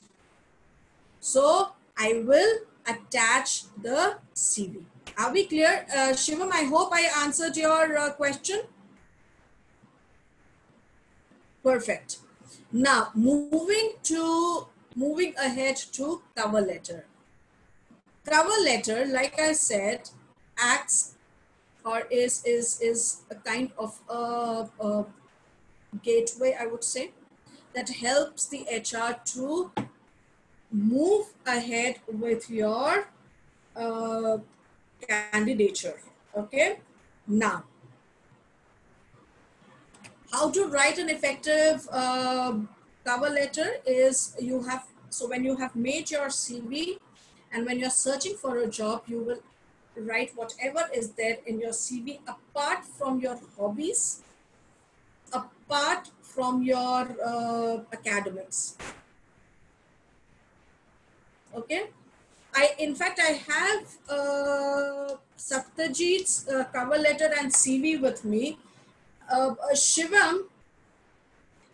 [SPEAKER 2] So I will attach the CV. Are we clear? Shivam, I hope I answered your question. Perfect. Now moving ahead to cover letter. Cover letter, like I said, acts or is a kind of a gateway, I would say, that helps the HR to move ahead with your candidature. Okay. Now, how to write an effective cover letter is when you have made your CV and when you're searching for a job, you will write whatever is there in your CV apart from your hobbies, apart from your academics. Okay. In fact, I have Satyajit's cover letter and CV with me. Shivam,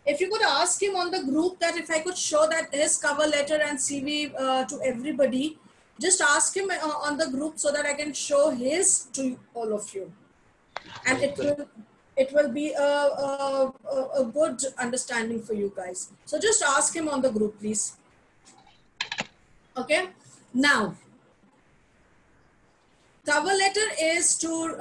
[SPEAKER 2] if you could ask him on the group that if I could show that his cover letter and CV to everybody, just ask him on the group so that I can show his to all of you. And it will be a good understanding for you guys. So just ask him on the group, please. Okay. Now, cover letter is to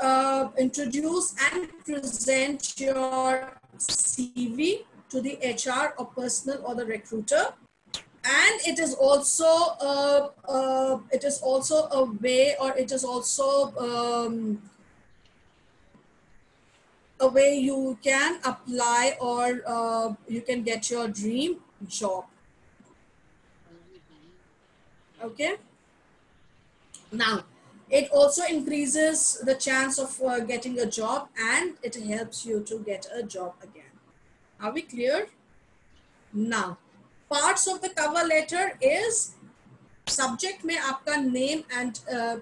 [SPEAKER 2] introduce and present your CV to the HR or personnel or the recruiter, and it is also a way, or it is also a way you can apply or you can get your dream job. Okay. Now, it also increases the chance of getting a job, and it helps you to get a job again. Are we clear? Now, parts of the cover letter is subject mein aapka name, and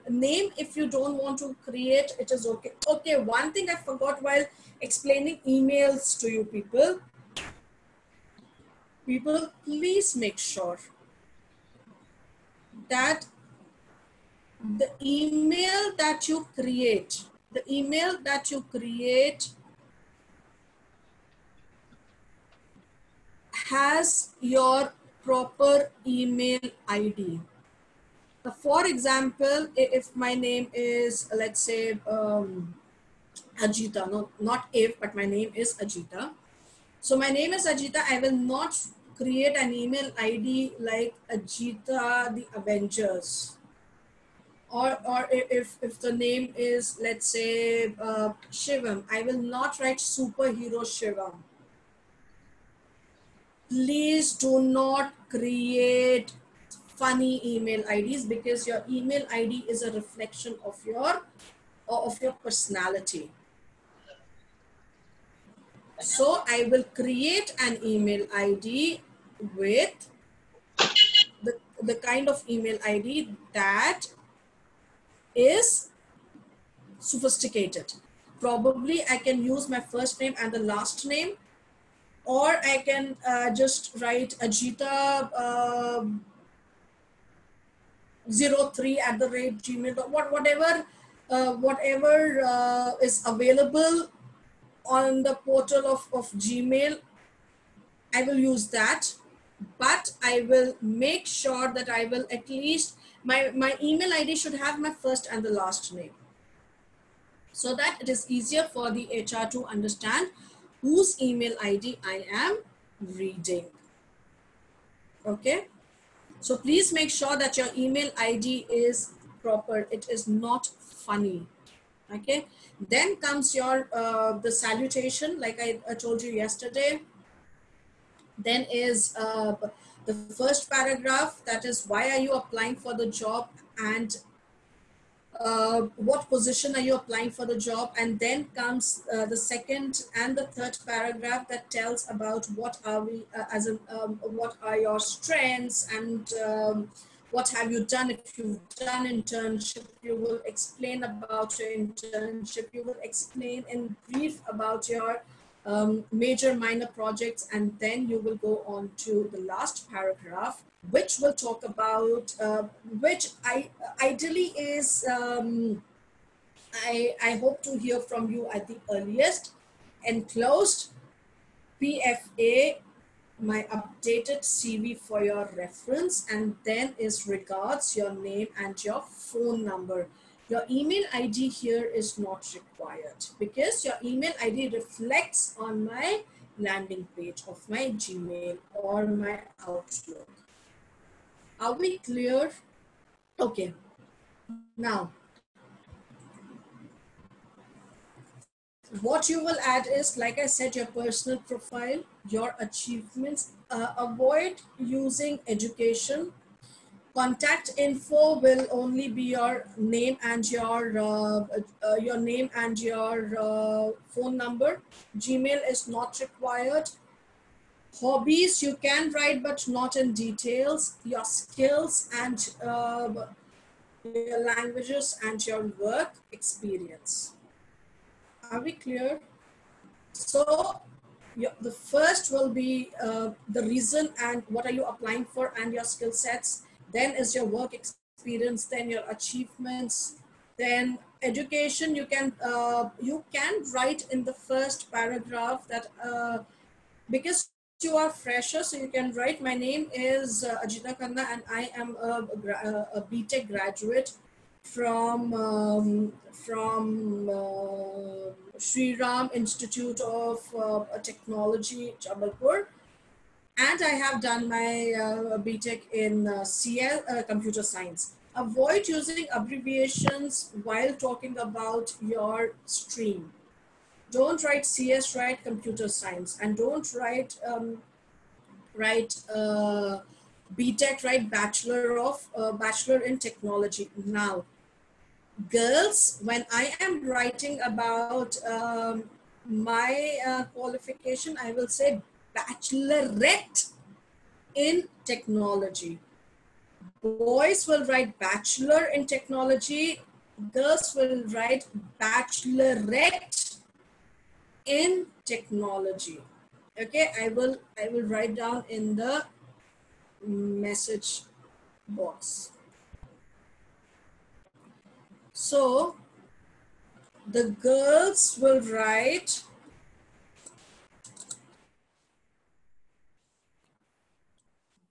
[SPEAKER 2] name if you don't want to create, it is okay. Okay, one thing I forgot while explaining emails to you people. People, please make sure that the email that you create, has your proper email ID. For example, if my name is, let's say, Ajita, no, not if, but my name is Ajita. So my name is Ajita. I will not create an email ID like Ajita the Avengers. Or if the name is, let's say, Shivam, I will not write superhero Shivam. Please do not create funny email IDs, because your email ID is a reflection of your personality. So I will create an email ID with the kind of email ID that is sophisticated. Probably I can use my first name and the last name, or I can just write Ajita 03@gmail. Whatever is available on the portal of Gmail, I will use that. But I will make sure that I will at least, my email ID should have my first and the last name, so that it is easier for the HR to understand whose email ID I am reading. Okay. So please make sure that your email ID is proper. It is not funny. Okay. Then comes your the salutation, like I told you yesterday. Then is the first paragraph, that is why are you applying for the job and what position are you applying for the job, and then comes the second and the third paragraph that tells about what are we what are your strengths and what have you done. If you've done internship, you will explain about your internship, you will explain in brief about your major minor projects, and then you will go on to the last paragraph, which will talk about which ideally is I hope to hear from you at the earliest. Enclosed PFA, my updated CV for your reference, and then is regards, your name and your phone number. Your email ID here is not required because your email ID reflects on my landing page of my Gmail or my Outlook. Are we clear? Okay. Now, what you will add is, like I said, your personal profile, your achievements. Avoid using education. Contact info will only be your name and your name and your phone number. Gmail is not required. Hobbies you can write, but not in details. Your skills and your languages and your work experience. Are we clear? So the first will be the reason and what are you applying for and your skill sets. Then is your work experience, then your achievements, then education. You can write in the first paragraph that because you are fresher, so you can write, my name is Ajita Khanna and I am a BTech graduate from Sri Ram Institute of Technology, Jabalpur, and I have done my BTech in CL, Computer Science. Avoid using abbreviations while talking about your stream. Don't write CS, write Computer Science, and don't write BTech, write Bachelor in Technology. Now, girls, when I am writing about my qualification, I will say Bachelorette in Technology. Boys will write Bachelor in Technology. Girls will write Bachelorette in Technology. Okay, I will write down in the message box. So the girls will write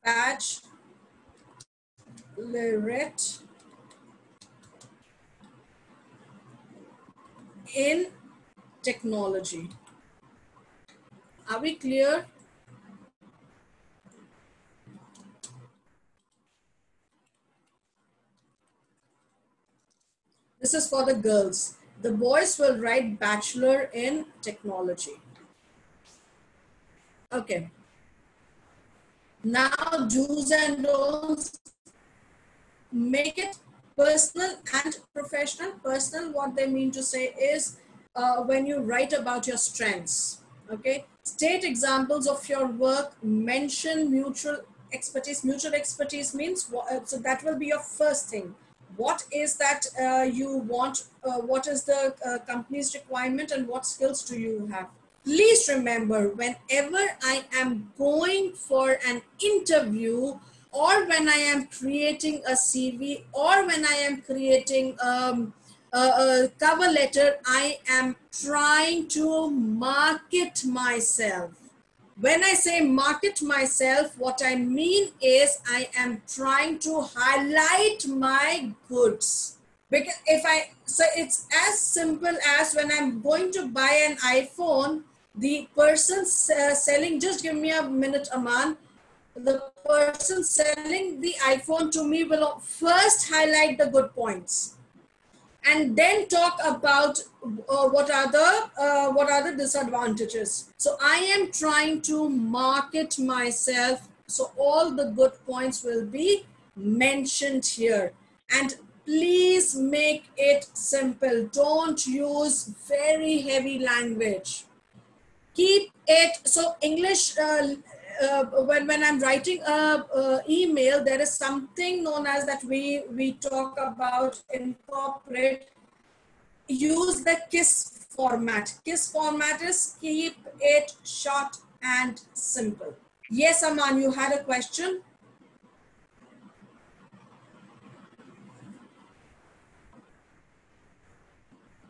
[SPEAKER 2] Bachelorette in Technology. Are we clear? This is for the girls. The boys will write Bachelor in Technology. Okay. Now, do's and don'ts. Make it personal and professional. Personal, what they mean to say is when you write about your strengths. Okay. State examples of your work. Mention mutual expertise. Mutual expertise means, so that will be your first thing. What is that you want? What is the company's requirement and what skills do you have? Please remember, whenever I am going for an interview, or when I am creating a CV, or when I am creating a cover letter, I am trying to market myself. When I say market myself, what I mean is I am trying to highlight my goods. Because so it's as simple as when I'm going to buy an iPhone, The person selling, just give me a minute, Aman. The person selling the iPhone to me will first highlight the good points and then talk about what are the disadvantages. So I am trying to market myself, so all the good points will be mentioned here. And please make it simple. Don't use very heavy language. Keep it so English. When I'm writing a email, there is something known as that we talk about in corporate. Use the KISS format. KISS format is keep it short and simple. Yes, Aman, you had a question.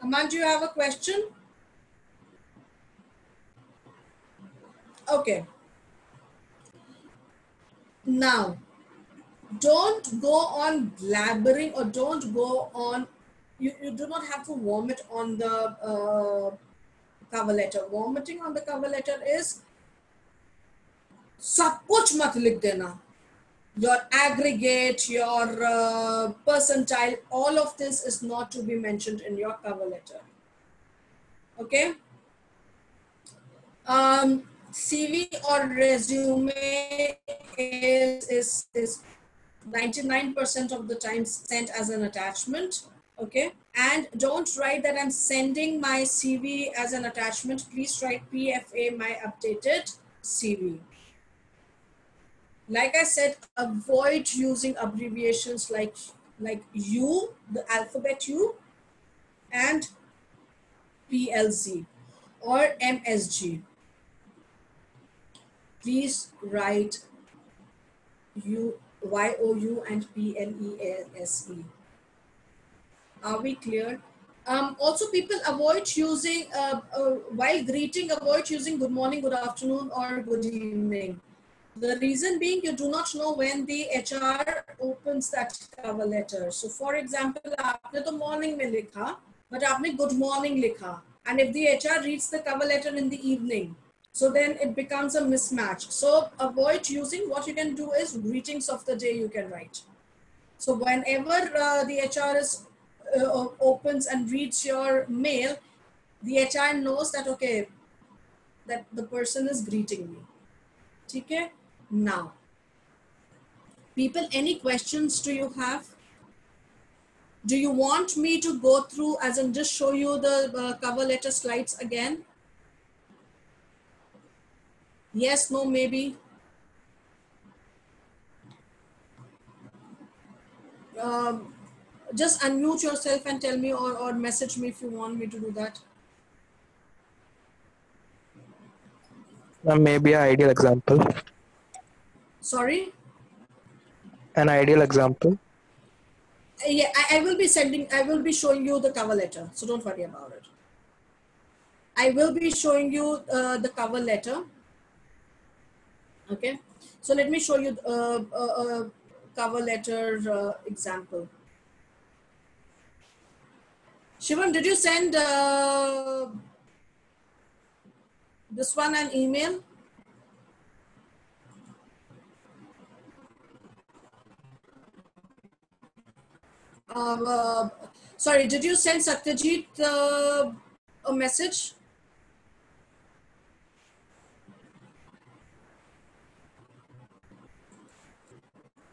[SPEAKER 2] Aman, do you have a question? Okay. Now, don't go on blabbering, or don't go on, you do not have to vomit on the cover letter. Vomiting on the cover letter is सब कुछ मत लिख देना. Your aggregate, your percentile, all of this is not to be mentioned in your cover letter. Okay. CV or resume is 99% of the time sent as an attachment. Okay. And don't write that I'm sending my CV as an attachment. Please write PFA, my updated CV. Like I said, avoid using abbreviations like U, the alphabet U, and PLZ or MSG. Please write YOU and PLESE. Are we clear? Also, people avoid using, while greeting, avoid using good morning, good afternoon, or good evening. The reason being, you do not know when the HR opens that cover letter. So, for example, आपने तो morning में लिखा, but आपने good morning लिखा. And if the HR reads the cover letter in the evening, so then it becomes a mismatch. So, avoid using. What you can do is greetings of the day you can write. So, whenever the HR opens and reads your mail, the HR knows that, okay, that the person is greeting me. Okay? Now, people, any questions do you have? Do you want me to go through, as in just show you the cover letter slides again? Yes, no, maybe. Just unmute yourself and tell me, or message me if you want me to do that.
[SPEAKER 4] Maybe an ideal example.
[SPEAKER 2] Sorry?
[SPEAKER 4] An ideal example.
[SPEAKER 2] Yeah, I will be showing you the cover letter. So don't worry about it. I will be showing you the cover letter. Okay. So let me show you a cover letter example. Shivam, did you send this one an email? Sorry, did you send Satyajit a message?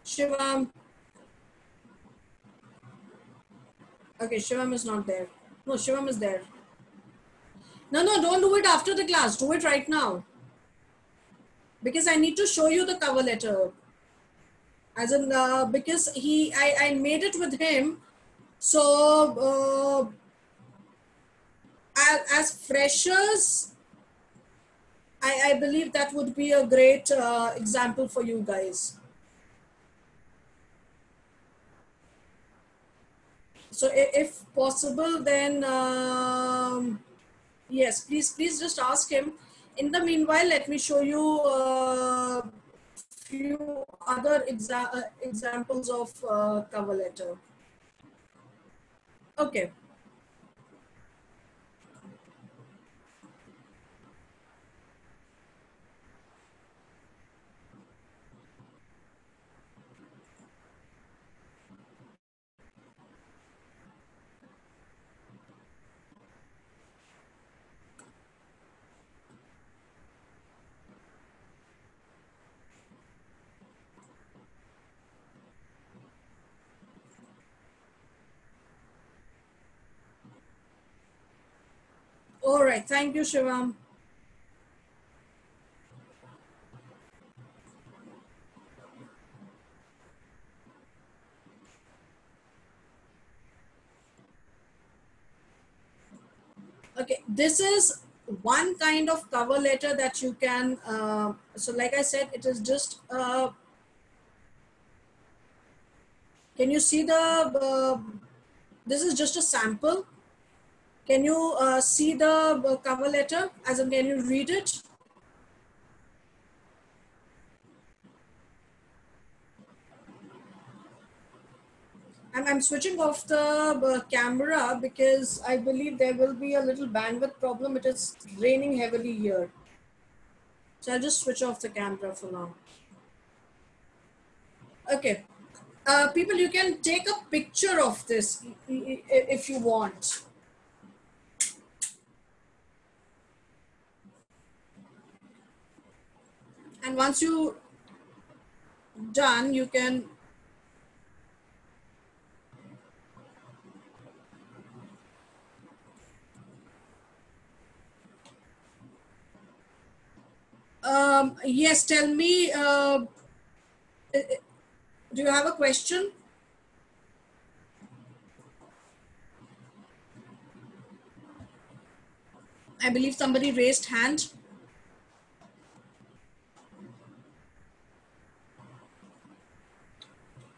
[SPEAKER 2] Shivam. Okay, Shivam is not there. No, Shivam is there. No, don't do it after the class. Do it right now. Because I need to show you the cover letter. As in, because I made it with him. So, as freshers, I believe that would be a great example for you guys. So if possible, then yes, please just ask him. In the meanwhile, let me show you a few other examples of cover letter. Okay. All right. Thank you, Shivam. Okay, this is one kind of cover letter that you can, so like I said, it is just, can you see this is just a sample. Can you see the cover letter, as in can you read it? I'm switching off the camera because I believe there will be a little bandwidth problem. It is raining heavily here. So I'll just switch off the camera for now. Okay. People, you can take a picture of this if you want. And once you done, you can yes, tell me, do you have a question? I believe somebody raised hand.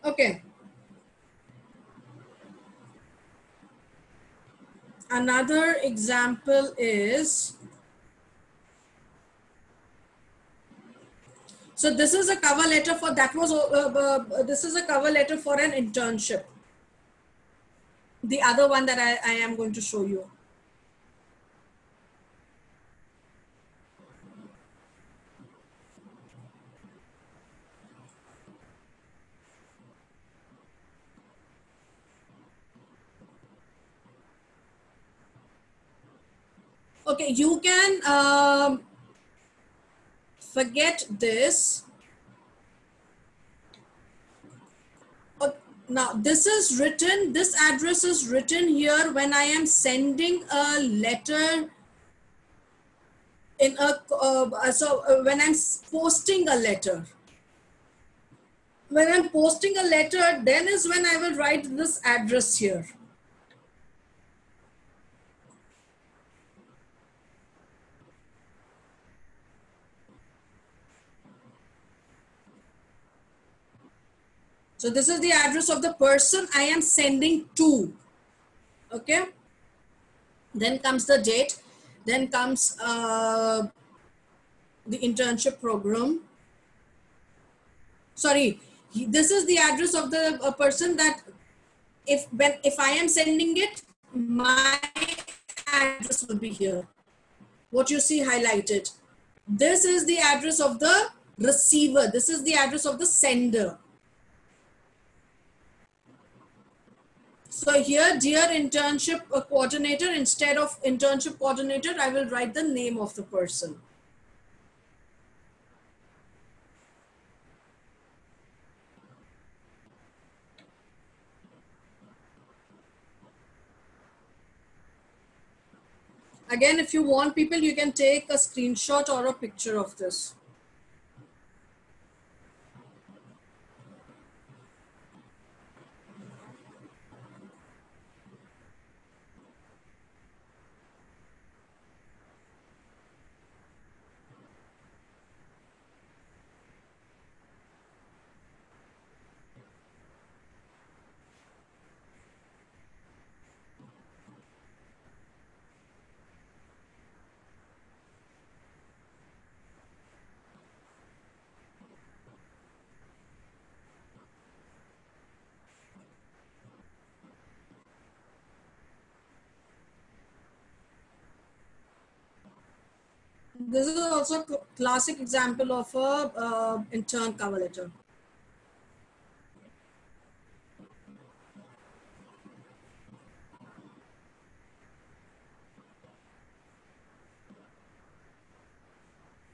[SPEAKER 2] Okay. Another example is, so this is a cover letter for, this is a cover letter for an internship. The other one that I am going to show you. Okay, you can forget this. Now this is written, this address is written here when I am sending a letter in a, when I'm posting a letter. When I'm posting a letter, then is when I will write this address here. So this is the address of the person I am sending to. Okay. Then comes the date. Then comes the internship program. Sorry, this is the address of the person that if I am sending it, my address will be here. What you see highlighted. This is the address of the receiver. This is the address of the sender. So here, dear internship coordinator, instead of internship coordinator, I will write the name of the person. Again, if you want people, you can take a screenshot or a picture of this. This is also a classic example of a intern cover letter.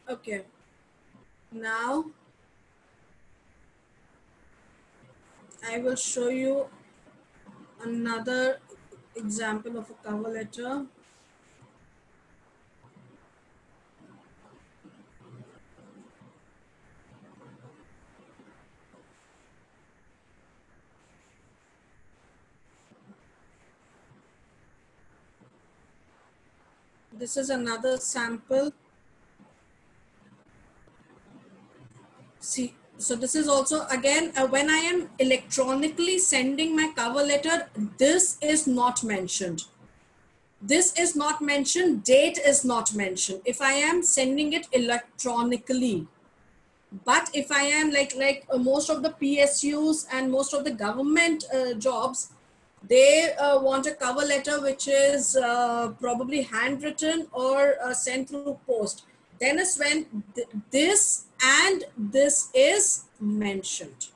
[SPEAKER 2] Okay. Now I will show you another example of a cover letter. This is another sample. See, so this is also again when I am electronically sending my cover letter, this is not mentioned. This is not mentioned, date is not mentioned if I am sending it electronically. But if I am like most of the PSUs and most of the government jobs, they want a cover letter which is probably handwritten or sent through post. Then is when this and this is mentioned.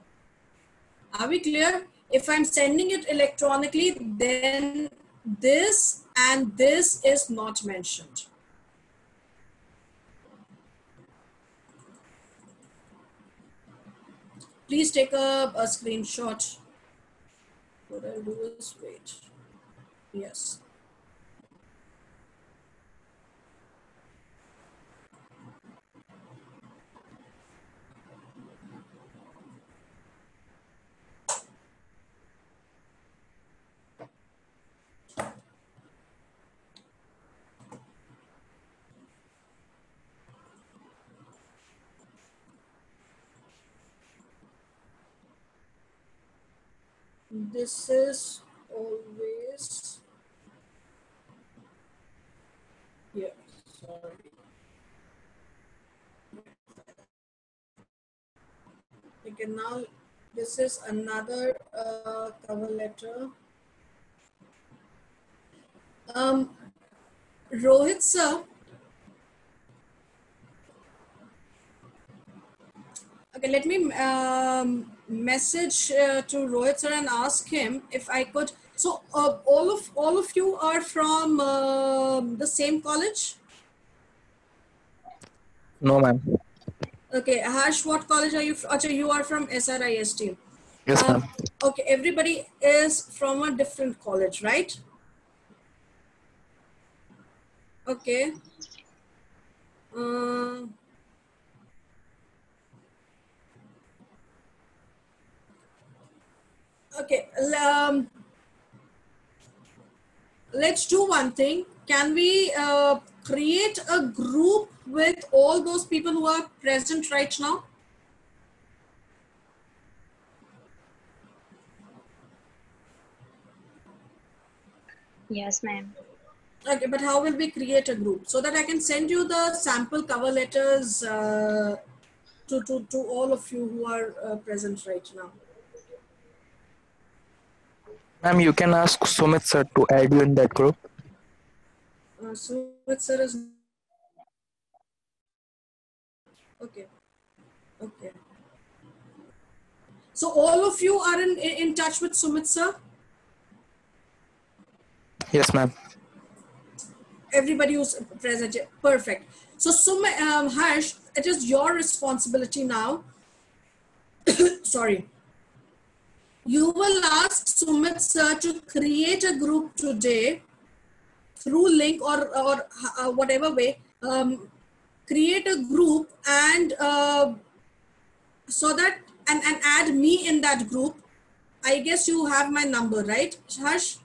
[SPEAKER 2] Are we clear? If I'm sending it electronically, then this and this is not mentioned. Please take a screenshot. What I'll do is wait. Yes. This is always, yeah, sorry. Okay, now this is another cover letter. Rohit sir, okay, let me message to Rohit sir and ask him if I could. So all of you are from the same college?
[SPEAKER 4] No, ma'am.
[SPEAKER 2] Okay, Harsh, what college are you from? Achha, you are from SRIST.
[SPEAKER 4] Yes, ma'am.
[SPEAKER 2] Okay, everybody is from a different college, right? Okay. Okay. Let's do one thing. Can we create a group with all those people who are present right now?
[SPEAKER 5] Yes, ma'am.
[SPEAKER 2] Okay, but how will we create a group so that I can send you the sample cover letters to all of you who are present right now?
[SPEAKER 4] Ma'am, you can ask Sumit sir to add you in that group.
[SPEAKER 2] Sumit sir is okay. Okay. So all of you are in touch with Sumit sir?
[SPEAKER 4] Yes, ma'am.
[SPEAKER 2] Everybody who's present, perfect. So Harsh, it is your responsibility now. Sorry. You will ask Sumit sir to create a group today through link or whatever way. Create a group and so that and add me in that group. I guess you have my number, right, Harsh?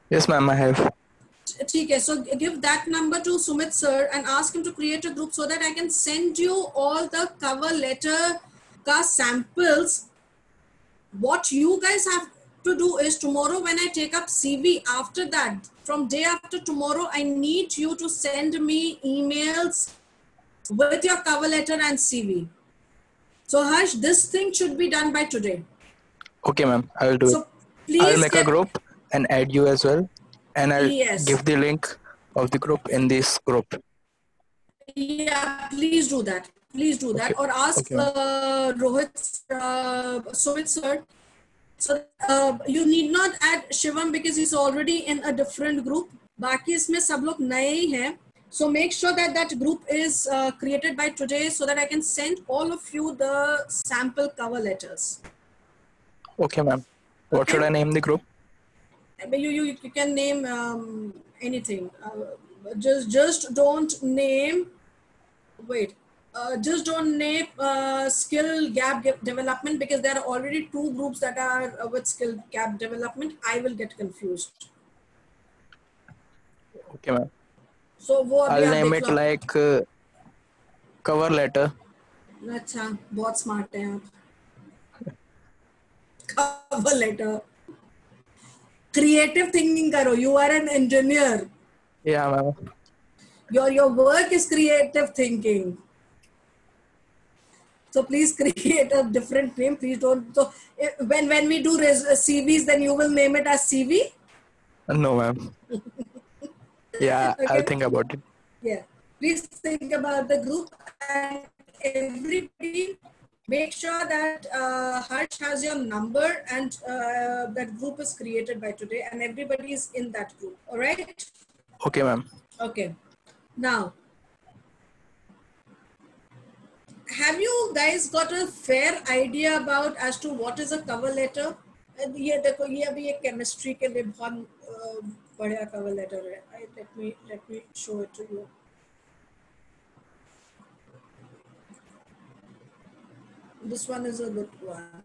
[SPEAKER 4] Yes, ma'am, I have.
[SPEAKER 2] Okay, so give that number to Sumit sir and ask him to create a group so that I can send you all the cover letter ka samples. What you guys have to do is tomorrow when I take up CV, after that, from day after tomorrow, I need you to send me emails with your cover letter and CV. So Harsh, this thing should be done by today.
[SPEAKER 4] Okay, ma'am, I will do it.
[SPEAKER 2] Please
[SPEAKER 4] I'll make a group and add you as well. And I'll give the link of the group in this group.
[SPEAKER 2] Yeah, please do that. Please do that. Or ask Rohit, Sumit sir. So you need not add Shivam because he's already in a different group. बाकी इसमें सब लोग नए ही हैं. So make sure that that group is created by today so that I can send all of you the sample cover letters.
[SPEAKER 4] Okay, ma'am. What should I name the group?
[SPEAKER 2] You can name anything. Just don't name. Wait. Just don't name skill gap development because there are already two groups that are with skill gap development. I will get confused.
[SPEAKER 4] Okay, ma'am.
[SPEAKER 2] So वो अभी
[SPEAKER 4] I'll
[SPEAKER 2] आप
[SPEAKER 4] name
[SPEAKER 2] देख
[SPEAKER 4] it
[SPEAKER 2] low.
[SPEAKER 4] like cover letter.
[SPEAKER 2] अच्छा, बहुत smart हैं आप. Cover letter. Creative thinking करो. You are an engineer.
[SPEAKER 4] Yeah, ma'am.
[SPEAKER 2] Your work is creative thinking. So please create a different name. Please don't. So when we do CVs, then you will name it as CV.
[SPEAKER 4] No, ma'am. Yeah, I'll
[SPEAKER 2] Okay.
[SPEAKER 4] think about it.
[SPEAKER 2] Yeah. Please think about the group, and everybody make sure that Harsh has your number, and that group is created by today, and everybody is in that group. All right.
[SPEAKER 4] Okay, ma'am.
[SPEAKER 2] Okay. Now, have you guys got a fair idea about as to what is a cover letter? ये देखो, ये अभी एक chemistry के लिए बहुत बढ़िया cover letter है. Let me show it to you. This one is a good one.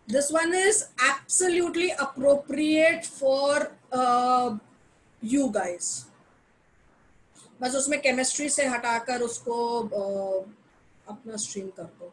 [SPEAKER 2] This one is absolutely appropriate for you guys. बस उसमें केमिस्ट्री से हटाकर उसको अपना स्ट्रीम कर दो.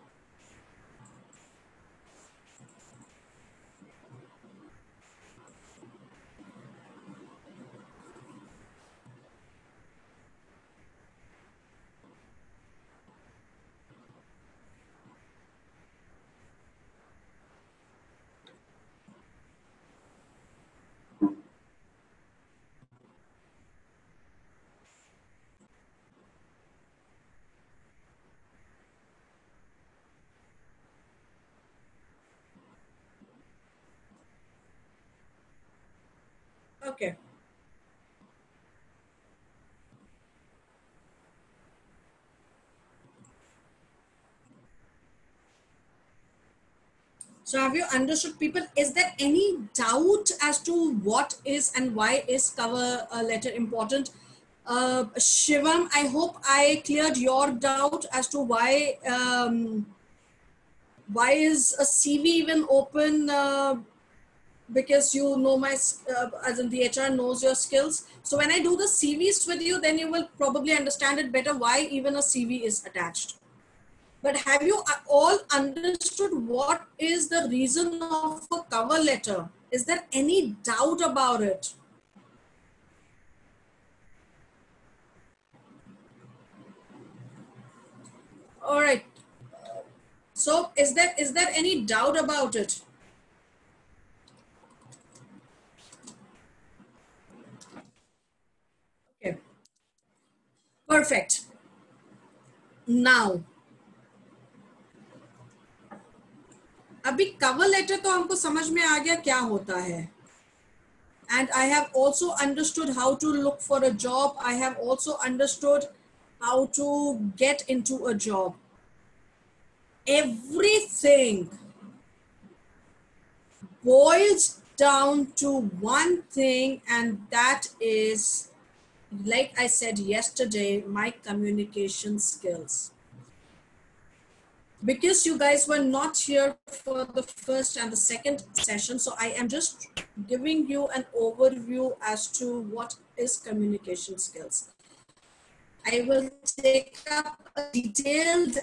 [SPEAKER 2] Okay. So have you understood, people? Is there any doubt as to what is and why is cover letter important? Shivam, I hope I cleared your doubt as to why is a CV even open? Because you know as in the HR knows your skills. So when I do the CVs with you, then you will probably understand it better why even a CV is attached. But have you all understood what is the reason of a cover letter? Is there any doubt about it? All right. So is there any doubt about it? Okay. Perfect. Now, अभी cover letter तो हमको समझ में आ गया क्या होता है. And I have also understood how to look for a job. I have also understood how to get into a job. Everything boils down to one thing, and that is, like I said yesterday, my communication skills. Because you guys were not here for the first and the second session, so I am just giving you an overview as to what is communication skills. I will take up a detailed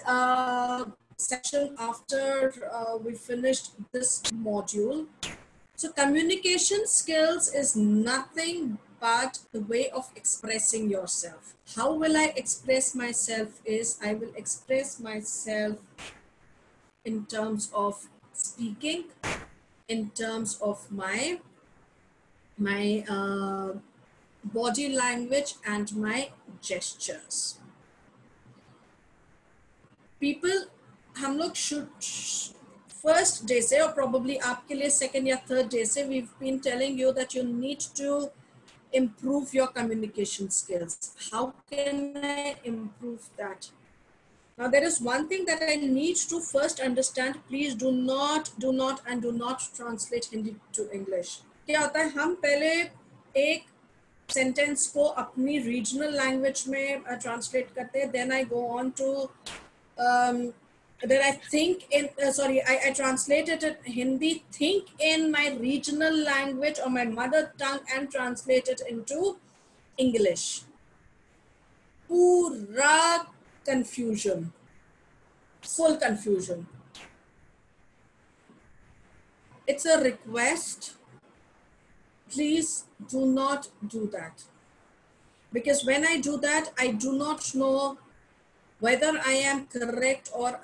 [SPEAKER 2] session after we finished this module. So communication skills is nothing but the way of expressing yourself. How will I express myself is I will express myself in terms of speaking, in terms of my body language and my gestures. People, हम लोग should first day से or probably आपके लिए second या third day से we've been telling you that you need to improve your communication skills. How can I improve that? Now there is one thing that I need to first understand. Please do not translate Hindi to English. क्या होता है, हम पहले एक sentence को अपनी regional language में translate करते हैं, then I go on to then I think in I translated it Hindi, think in my regional language or my mother tongue and translate it into English. Pura confusion, full confusion. It's a request. Please do not do that. Because when I do that, I do not know whether I am correct or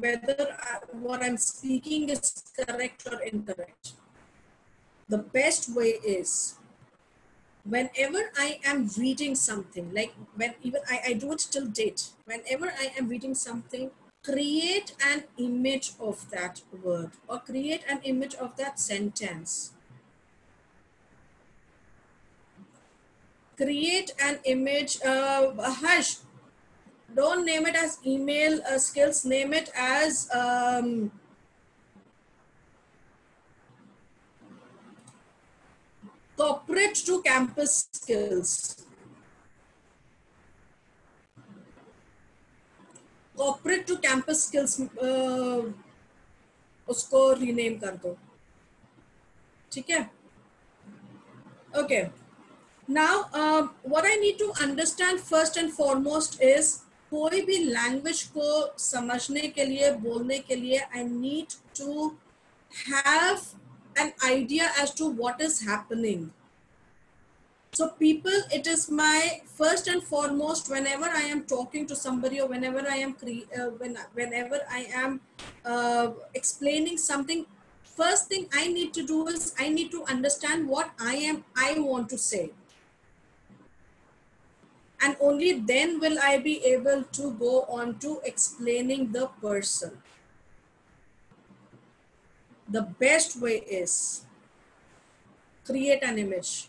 [SPEAKER 2] whether what I'm speaking is correct or incorrect. The best way is, whenever I am reading something, like I do it till date, whenever I am reading something, create an image of that word or create an image of that sentence. Create an image, Harsh, don't name it as email skills, name it as corporate to campus skills. Corporate to campus skills उसको rename कर दो, ठीक है? Okay. Now, what I need to understand first and foremost is, कोई भी language को समझने के लिए, बोलने के लिए, I need to have an idea as to what is happening. So people, it is my first and foremost, whenever I am talking to somebody or whenever I am whenever I am explaining something, first thing I need to do is I need to understand what I want to say. And only then will I be able to go on to explaining the person. The best way is create an image.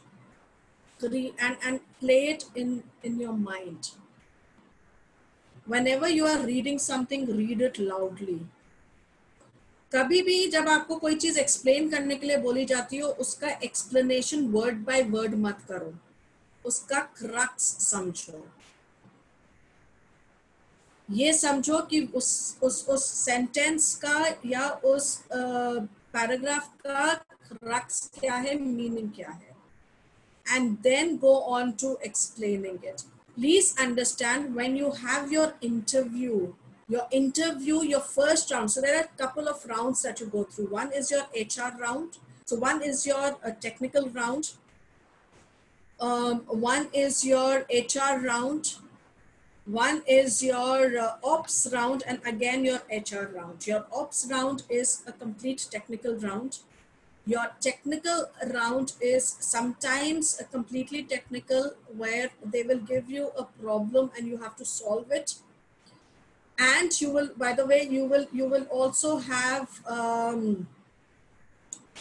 [SPEAKER 2] And play it in your mind. Whenever you are reading something, read it loudly. कभी भी जब आपको कोई चीज explain करने के लिए बोली जाती हो, उसका एक्सप्लेनेशन वर्ड बाय वर्ड मत करो, उसका क्रक्स समझो. ये समझो कि उस सेंटेंस का या उस पैराग्राफ का क्रक्स क्या है, मीनिंग क्या है, and then go on to explaining it. Please understand, when you have your interview, your first round, so there are a couple of rounds that you go through. One is your HR round. So one is your technical round. One is your HR round. One is your ops round, and again your HR round. Your ops round is a complete technical round. Your technical round is sometimes a completely technical, where they will give you a problem and you have to solve it. And you will, by the way, you will also have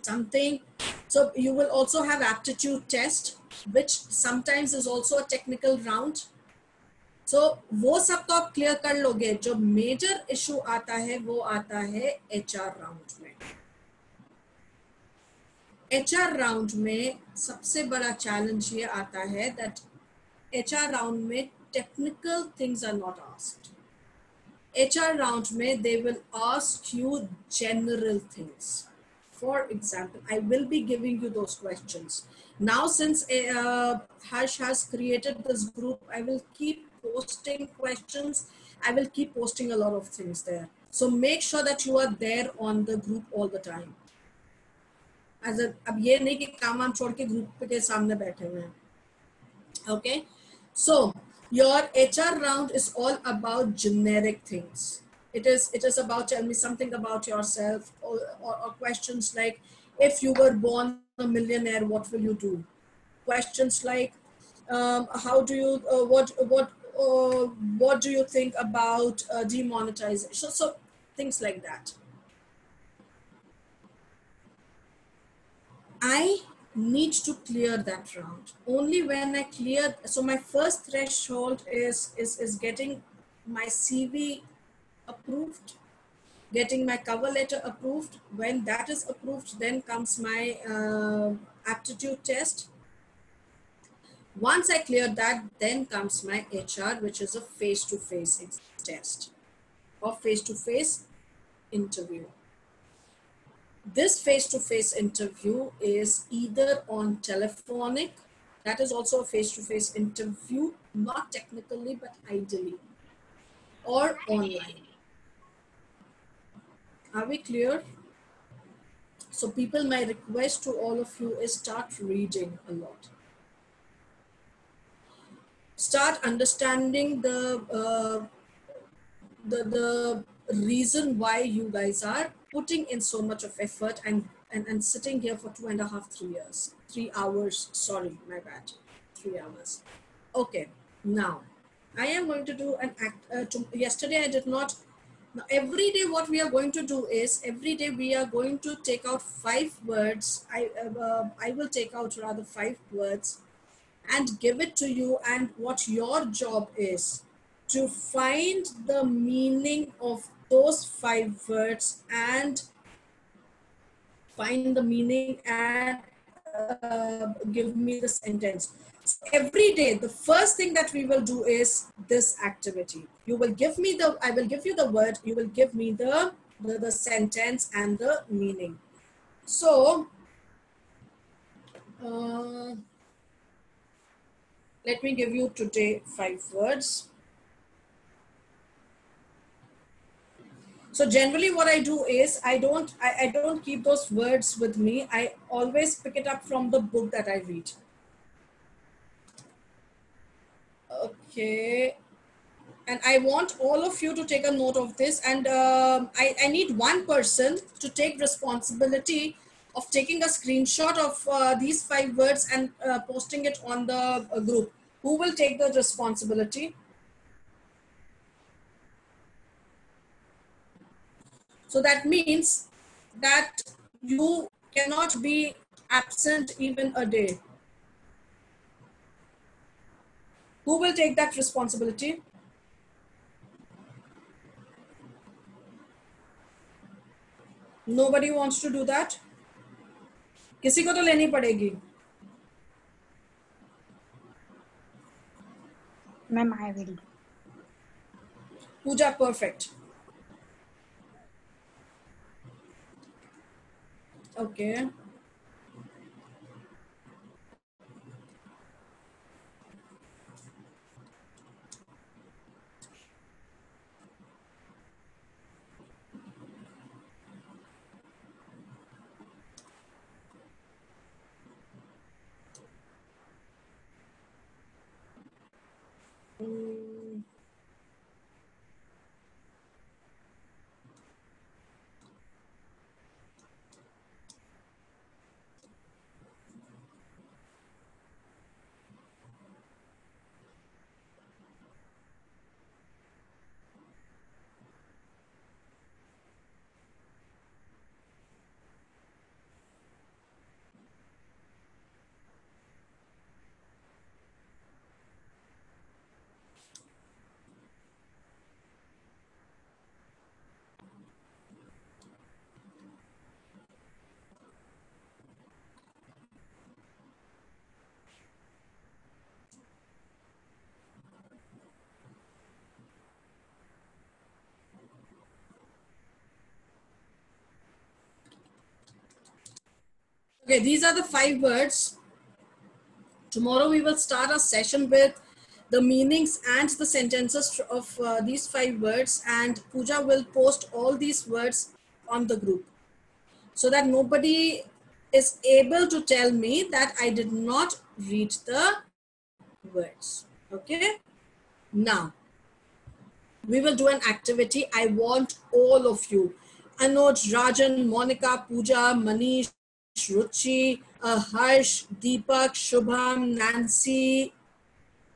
[SPEAKER 2] something. So you will also have aptitude test, which sometimes is also a technical round. So वो सब तो आप clear कर लोगे. जो major issue आता है वो आता है HR round में. HR राउंड में सबसे बड़ा चैलेंज ये आता है that HR राउंड में technical things are not asked. HR round में they will ask you general things. For example, I will be giving you those questions. Now, since Harsh has created this group, I will keep posting questions. I will keep posting a lot of things there. So make sure that you are there on the group all the time. अब ये नहीं कि काम वाम छोड़ के group के सामने बैठे हुए हैं. Okay, so your HR round is all about generic things. It is about tell me something about yourself, or questions like, if you were born a millionaire, what will you do? Questions like, how do you what do you think about demonetization? So things like that. I need to clear that round. Only when I clear, so my first threshold is getting my CV approved, getting my cover letter approved. When that is approved, then comes my aptitude test. Once I clear that, then comes my HR, which is a face-to-face test or face-to-face interview. This face-to-face interview is either on telephonic, that is also a face-to-face interview, not technically, but ideally, or online. Are we clear? So people, my request to all of you is start reading a lot. Start understanding the reason why you guys are putting in so much of effort and sitting here for 2.5, 3 years, 3 hours, sorry, my bad, 3 hours. Okay, now I am going to do an act. Yesterday I did not. Now every day what we are going to do is, every day we are going to take out 5 words. I will take out rather 5 words and give it to you, and what your job is to find the meaning of those 5 words and find the meaning and give me the sentence. So every day, the first thing that we will do is this activity. You will give me the, I will give you the word, you will give me the sentence and the meaning. So, let me give you today 5 words. So generally what I do is, I don't keep those words with me. I always pick it up from the book that I read. Okay. And I want all of you to take a note of this. And I need one person to take responsibility of taking a screenshot of these 5 words and posting it on the group. Who will take the responsibility? So that means that you cannot be absent even a day. Who will take that responsibility? Nobody wants to do that? किसी को तो लेनी पड़ेगी.
[SPEAKER 5] Ma'am, I will.
[SPEAKER 2] Pooja, perfect. Okay. Okay, these are the 5 words. Tomorrow we will start a session with the meanings and the sentences of these 5 words, and Pooja will post all these words on the group so that nobody is able to tell me that I did not read the words. Okay? Now, we will do an activity. I want all of you, Anuj, Rajan, Monica, Pooja, Manish, Ruchi, Harsh, Deepak, Shubham, Nancy,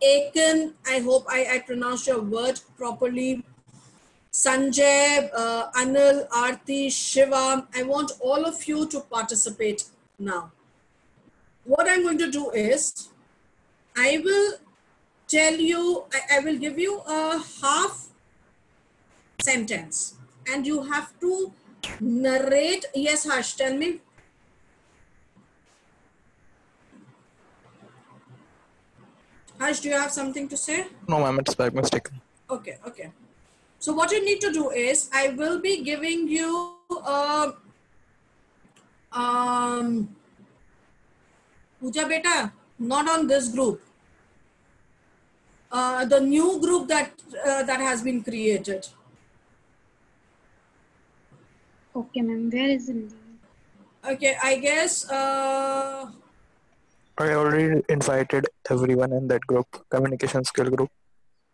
[SPEAKER 2] Aiken, I hope I pronounced your word properly, Sanjay, Anil, Aarti, Shiva. I want all of you to participate now. What I'm going to do is, I will tell you, I will give you a half sentence and you have to narrate. Yes, Harsh, tell me. Harsh, do you have something to say?
[SPEAKER 4] No, ma'am, it's by mistake.
[SPEAKER 2] Okay, okay. So what you need to do is, I will be giving you Pooja beta, not on this group. The new group that has been created.
[SPEAKER 5] Okay, ma'am. Where is the link?
[SPEAKER 2] Okay, I guess.
[SPEAKER 4] I already invited everyone in that group, communication skill group.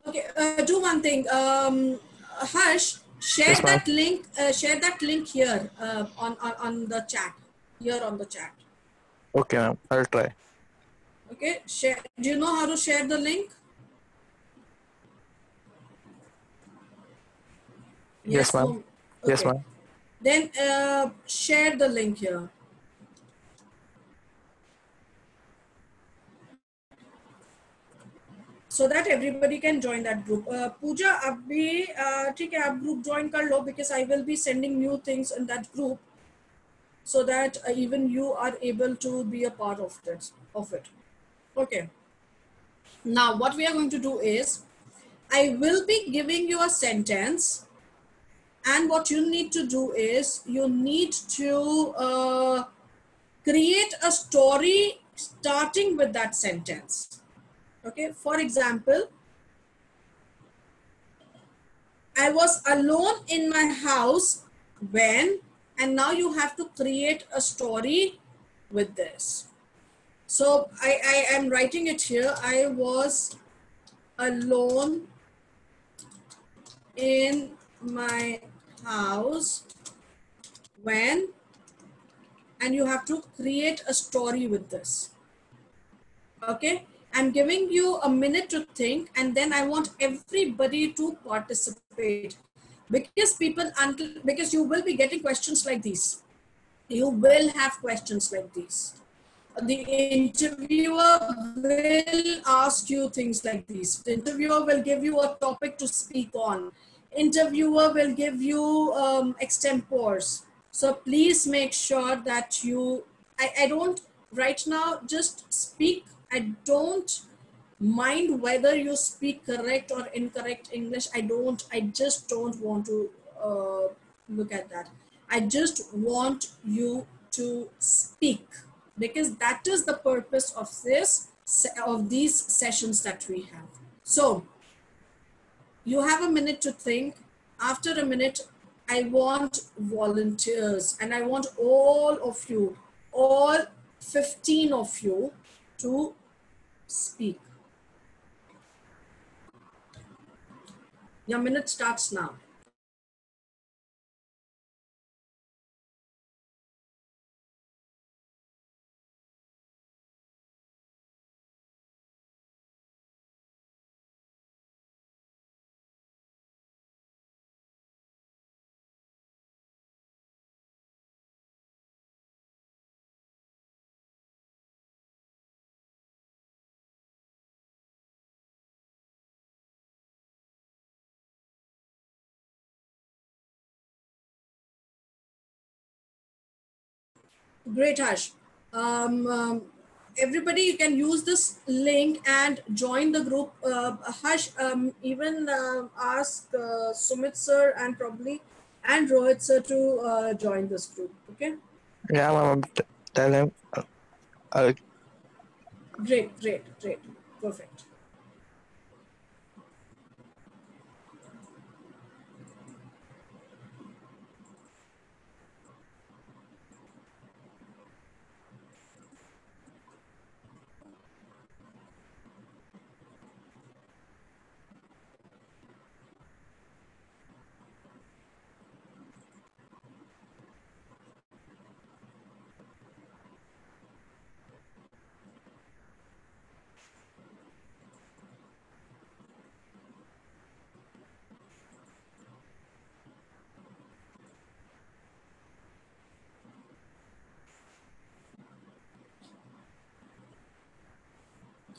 [SPEAKER 2] Okay, do one thing. Harsh, share
[SPEAKER 4] Yes, ma'am.
[SPEAKER 2] that link. Share that link here on the chat. Here on the chat.
[SPEAKER 4] Okay, ma'am. I'll try.
[SPEAKER 2] Okay, share. Do you know how to share the link?
[SPEAKER 4] Yes, ma'am.
[SPEAKER 2] No.
[SPEAKER 4] Yes,
[SPEAKER 2] Okay.
[SPEAKER 4] ma'am.
[SPEAKER 2] Then share the link here. So that everybody can join that group. Pooja, abhi theek hai, aap group join kar lo, because I will be sending new things in that group, so that even you are able to be a part of it. Okay. Now what we are going to do is, I will be giving you a sentence, and what you need to do is, you need to create a story starting with that sentence. Okay, for example, I was alone in my house when, and now you have to create a story with this. So I am writing it here. I was alone in my house when, and you have to create a story with this. Okay, I'm giving you a minute to think, and then I want everybody to participate, because because you will be getting questions like these. You will have questions like these. The interviewer will ask you things like these. The interviewer will give you a topic to speak on. Interviewer will give you extempores. So please make sure that I don't, right now, just speak. I don't mind whether you speak correct or incorrect English. I just don't want to look at that. I just want you to speak, because that is the purpose of these sessions that we have. So you have a minute to think. After a minute, I want volunteers, and I want all of you, all 15 of you, to speak. Your minute starts now. Great, Harsh. Everybody, you can use this link and join the group. Harsh, even ask Sumit sir and Rohit sir to join this group. Okay.
[SPEAKER 4] Yeah, ma'am. Tell him. I'll
[SPEAKER 2] Great. Perfect.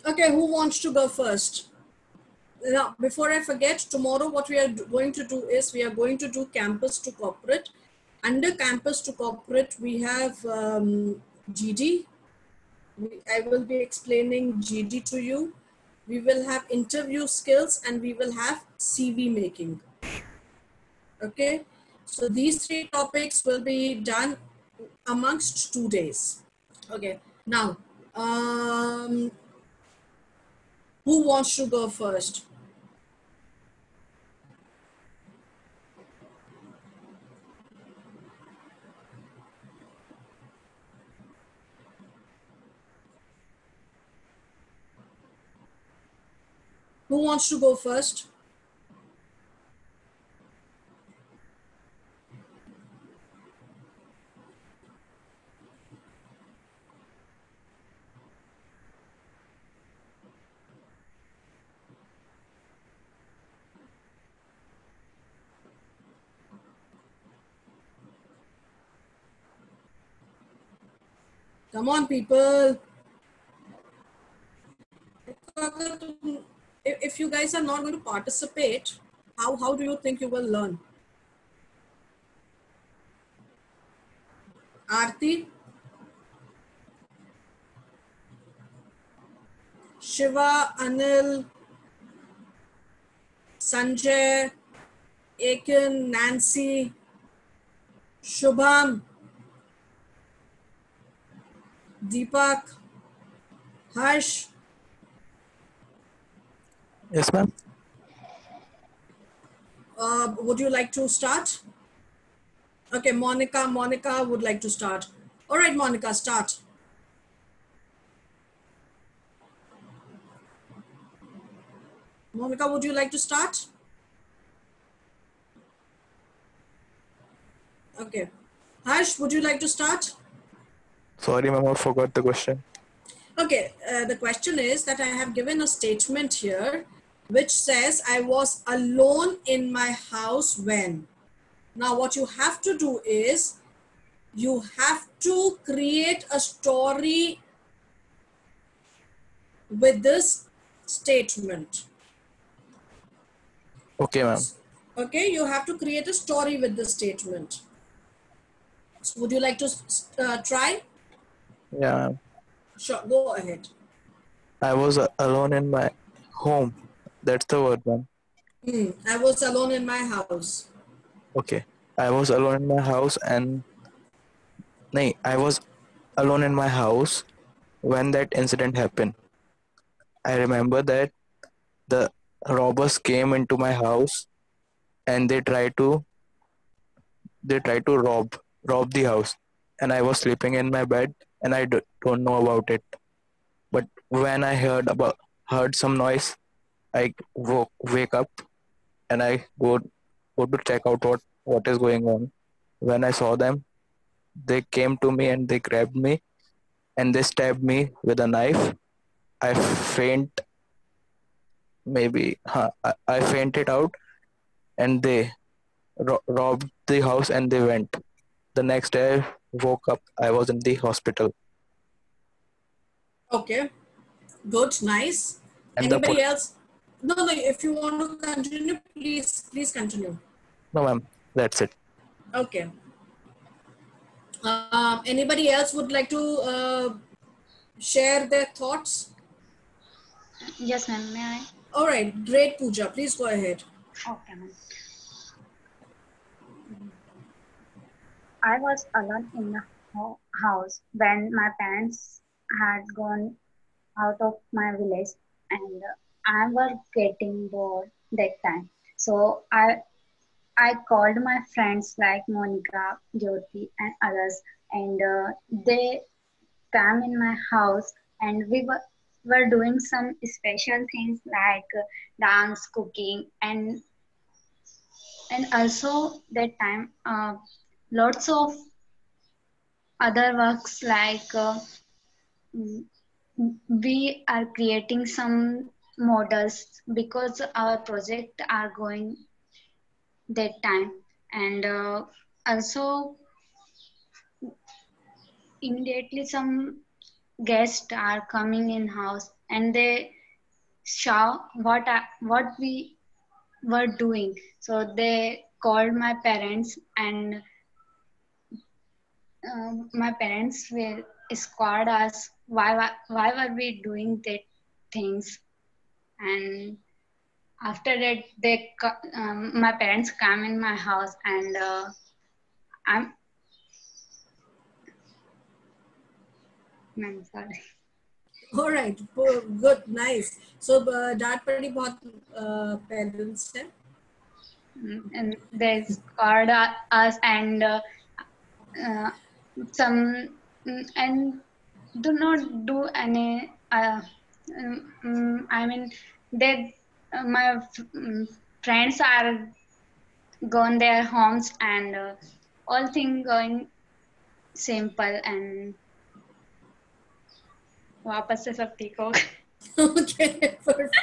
[SPEAKER 2] Okay, who wants to go first? Now, before I forget, tomorrow what we are going to do is, we are going to do campus to corporate. Under campus to corporate, we have GD. I will be explaining GD to you. we will have interview skills, and we will have CV making. Okay, so these 3 topics will be done amongst 2 days. Okay, now who wants to go first? Who wants to go first? Come on, people. If you guys are not going to participate, how do you think you will learn? Aarti, Shiva, Anil, Sanjay, Akin, Nancy, Shubham, Deepak, Harsh.
[SPEAKER 4] Yes, ma'am.
[SPEAKER 2] Would you like to start? Okay, Monica would like to start. All right, Monica, start. Monica, would you like to start? Okay. Harsh, would you like to start?
[SPEAKER 4] Sorry, ma'am, I forgot the question.
[SPEAKER 2] Okay, the question is that I have given a statement here which says I was alone in my house when. Now what you have to do is you have to create a story with this statement.
[SPEAKER 4] Okay, ma'am.
[SPEAKER 2] Okay, you have to create a story with this statement. So would you like to try?
[SPEAKER 4] Yeah, ma'am.
[SPEAKER 2] Sure, go ahead.
[SPEAKER 4] I was alone in my home. That's the word, ma'am.
[SPEAKER 2] I was alone in my house.
[SPEAKER 4] Okay. I was alone in my house and I was alone in my house when that incident happened. I remember that the robbers came into my house and they tried to rob the house, and I was sleeping in my bed and I don't know about it. But when I heard some noise, I wake up and I go to check out what is going on. When I saw them, they came to me and they grabbed me and they stabbed me with a knife. I faint, I fainted out, and they robbed the house and they went. The next day, I woke up. I was in the hospital.
[SPEAKER 2] Okay, good, nice.
[SPEAKER 4] And
[SPEAKER 2] Anybody else? No, if you want to continue, please continue.
[SPEAKER 4] No, ma'am, that's it.
[SPEAKER 2] Okay. Anybody else would like to share their thoughts?
[SPEAKER 5] Yes, ma'am. May I?
[SPEAKER 2] All right, great, Pooja. Please go ahead.
[SPEAKER 5] Okay, ma'am. I was alone in the house when my parents had gone out of my village, and I was getting bored that time. So I called my friends like Monica, Jyoti, and others, and they came in my house, and we were doing some special things like dance, cooking, and also that time lots of other works like mm, we are creating some models because our project are going that time, and also immediately some guests are coming in house and they saw what we were doing, so they called my parents, and my parents will scold us why were we doing that things. And after that, my parents come in my house, and I'm sorry.
[SPEAKER 2] All right, good, nice. So डांट पड़ी बहुत parents से.
[SPEAKER 5] And they scored us, and some and do not do any. I mean, they my friends are gone their homes, and all things going simple, and वापस से सब ठीक हो.
[SPEAKER 2] Okay, perfect.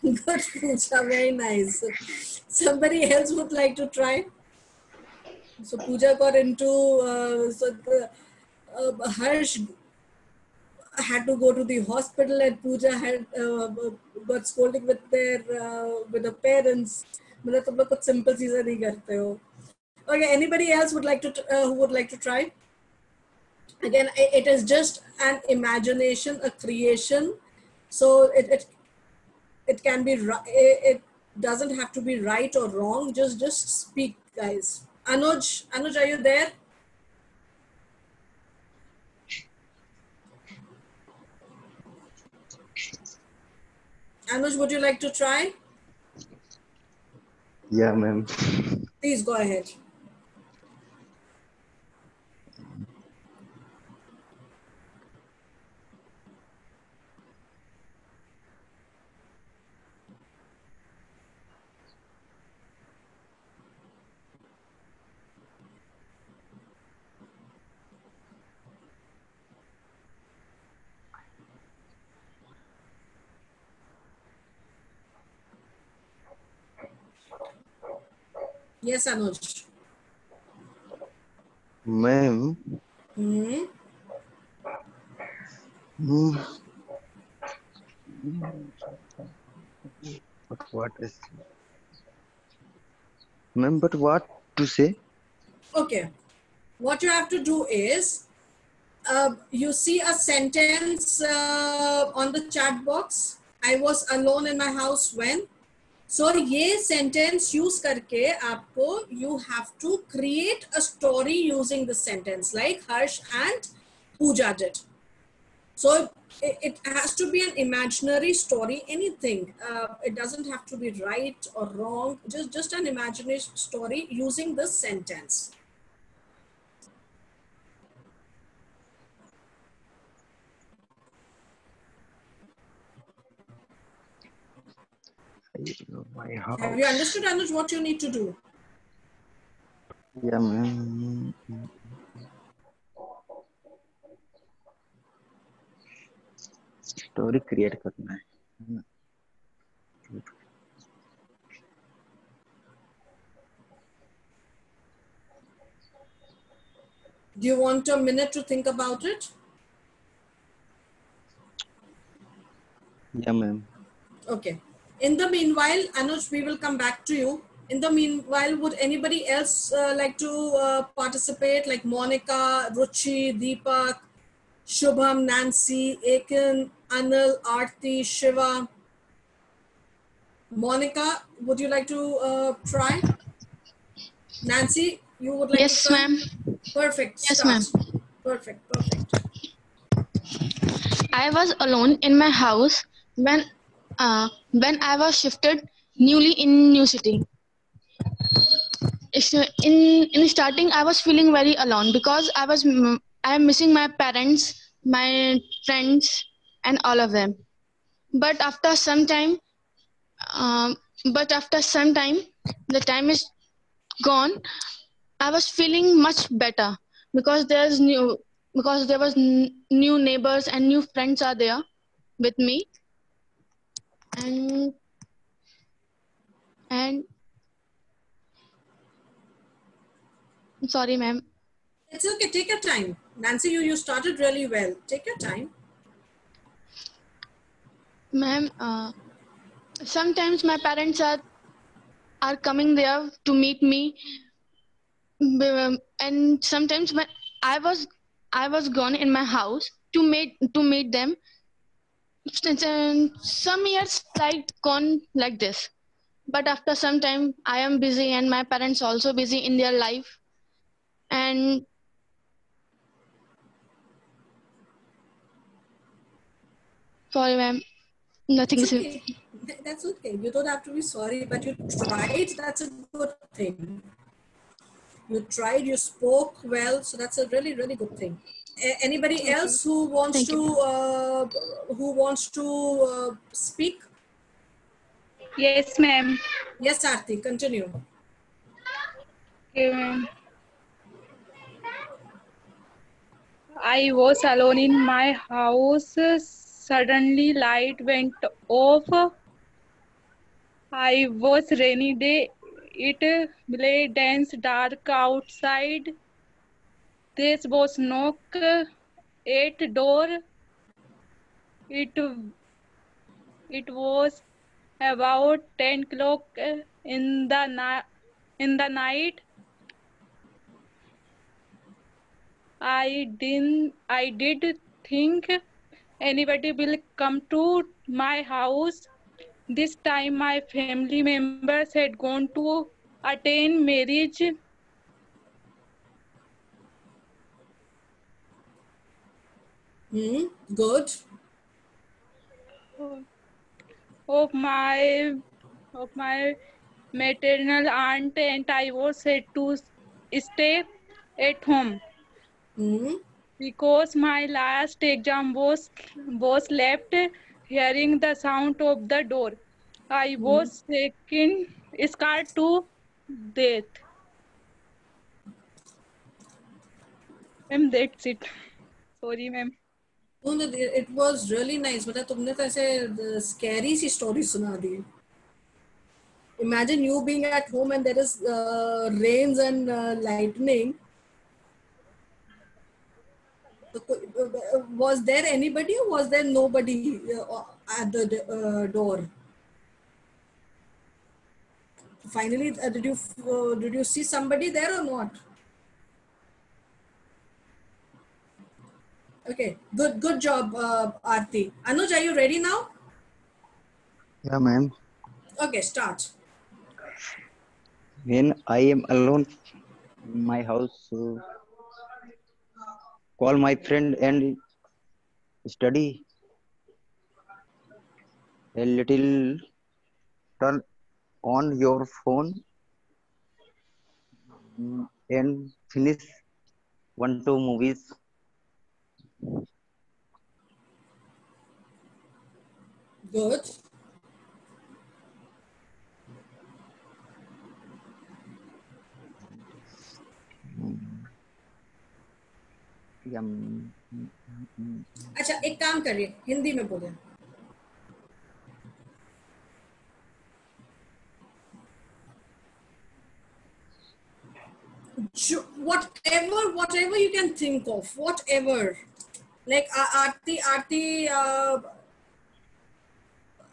[SPEAKER 2] Good, Pooja, very nice. Somebody else would like to try? So Pooja got into, Harsh had to go to the hospital, and Pooja had got scolded with with the parents. मतलब तुम लोग कुछ simple चीजें नहीं करते हो. Okay, anybody else would like to who would like to try? Again, it is just an imagination, a creation. So it can be it doesn't have to be right or wrong. Just speak, guys. Anuj, are you there? Anuj, would you like to try?
[SPEAKER 6] Yeah, ma'am.
[SPEAKER 2] Please go ahead. Yes, Anuj.
[SPEAKER 6] Ma'am. But what is, ma'am? But what to say?
[SPEAKER 2] Okay. What you have to do is, you see a sentence on the chat box. I was alone in my house when. So ये sentence use करके आपको you have to create a story using the sentence like Harsh and Pooja did. So it has to be an imaginary story, anything. It doesn't have to be right or wrong, just an imaginary story using this sentence.
[SPEAKER 6] My house.
[SPEAKER 2] Have you understood, Anuj, what you need to do?
[SPEAKER 6] Yeah, ma'am. Story create करना है.
[SPEAKER 2] Do you want a minute to think about it?
[SPEAKER 6] Yeah, ma'am.
[SPEAKER 2] Okay. In the meanwhile, Anuj, we will come back to you. In the meanwhile, would anybody else like to participate, like Monica, Ruchi, Deepak, Shubham, Nancy, Aiken, Anil, Aarti, Shiva? Monica, would you like to try? Nancy, you would like
[SPEAKER 7] Yes,
[SPEAKER 2] to try?
[SPEAKER 7] ma'am.
[SPEAKER 2] Perfect.
[SPEAKER 7] Yes,
[SPEAKER 2] Start.
[SPEAKER 7] ma'am.
[SPEAKER 2] Perfect. Perfect.
[SPEAKER 7] I was alone in my house when I was shifted newly in new city. In starting, I was feeling very alone because I am missing my parents, my friends, and all of them. But after some time, um, the time is gone. I was feeling much better because there was new neighbors and new friends are there with me, and and sorry, ma'am.
[SPEAKER 2] It's okay. Take your time. Nancy, you started really well. Take your time.
[SPEAKER 7] Ma'am, sometimes my parents are coming there to meet me, and sometimes when I was I was gone in my house to meet them. some years like gone like this, but after some time I am busy and my parents also busy in their life. And sorry ma'am, nothing
[SPEAKER 2] It's
[SPEAKER 7] is.
[SPEAKER 2] okay. That's okay. You don't have to be sorry, but you tried. That's a good thing. You tried, you spoke well, so that's a really, really good thing. Anybody else who wants
[SPEAKER 7] Thank you.
[SPEAKER 2] to speak?
[SPEAKER 8] Yes, ma'am.
[SPEAKER 2] Yes, Aarti, continue.
[SPEAKER 8] Okay, ma'am. I was alone in my house. Suddenly, light went off. I was rainy day. It lay dense dark outside. There was knock at door. It it was about 10 o'clock in the night. I did think anybody will come to my house. This time my family members had gone to attend marriage
[SPEAKER 2] Good.
[SPEAKER 8] of my maternal aunt, and I was said to stay at home because my last exam was left. Hearing the sound of the door, I was scared to death. Ma'am, that's it. Sorry, ma'am.
[SPEAKER 2] No, no, it was really nice. मतलब तुमने तो ऐसे scary सी story सुना दी. Imagine you being at home and there is rains and lightning. Was there anybody or was there nobody at the door? Finally, did you see somebody there or not? Okay, good job, Aarti. Anuj, are you ready now?
[SPEAKER 6] Yeah, ma'am.
[SPEAKER 2] Okay, start.
[SPEAKER 6] When I am alone in my house, call my friend and study a little. Turn on your phone and finish 1 2 movies.
[SPEAKER 2] Good. अच्छा एक काम करिए हिंदी में बोले whatever you can think of, whatever, like Aarti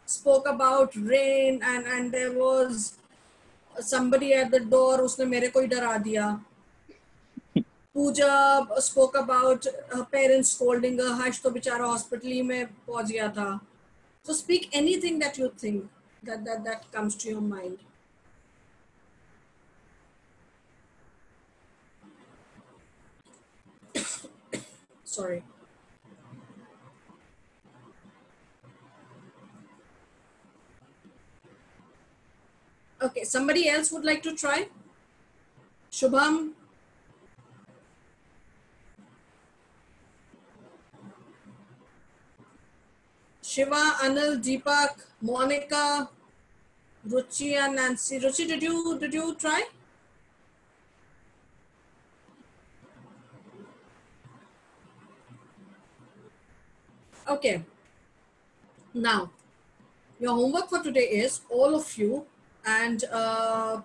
[SPEAKER 2] spoke about rain and there was somebody at the door, उसने मेरे को ही डरा दिया. Pooja spoke about her parents scolding her, Harsh तो बेचारा hospital में पहुंच गया था. So speak anything that you think that comes to your mind. Sorry. Okay, somebody else would like to try? Shubham? Shiva, Anil, Deepak, Monica, Ruchi and Nancy. Ruchi, did you try? Okay. Now, your homework for today is all of you, and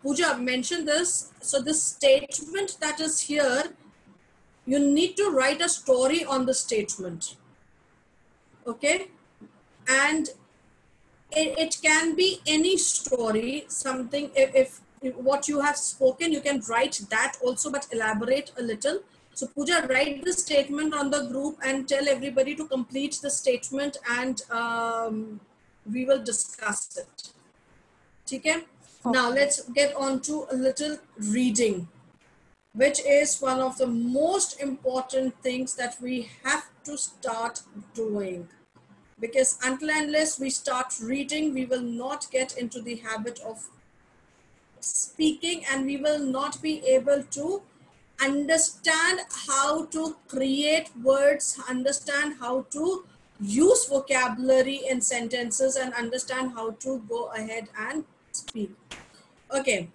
[SPEAKER 2] Pooja mentioned this. So this statement that is here, you need to write a story on the statement. Okay? And it can be any story, something, if what you have spoken, you can write that also, but elaborate a little. So Pooja, write the statement on the group and tell everybody to complete the statement, and we will discuss it. Okay? Now let's get on to a little reading, which is one of the most important things that we have to start doing. Because until and unless we start reading, we will not get into the habit of speaking, and we will not be able to understand how to create words, understand how to use vocabulary in sentences, and understand how to go ahead and speak. Okay,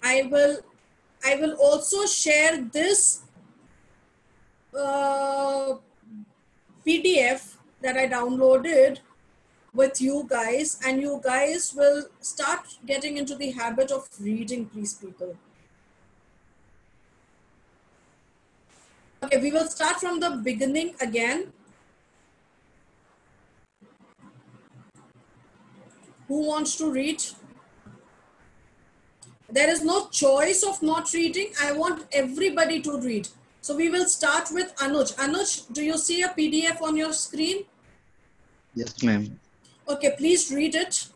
[SPEAKER 2] I will also share this PDF that I downloaded with you guys, and you guys will start getting into the habit of reading, please, people. Okay, we will start from the beginning again. Who wants to read? There is no choice of not reading. I want everybody to read. So we will start with Anuj. Anuj, do you see a PDF on your screen?
[SPEAKER 6] Yes, ma'am.
[SPEAKER 2] Okay, please read it.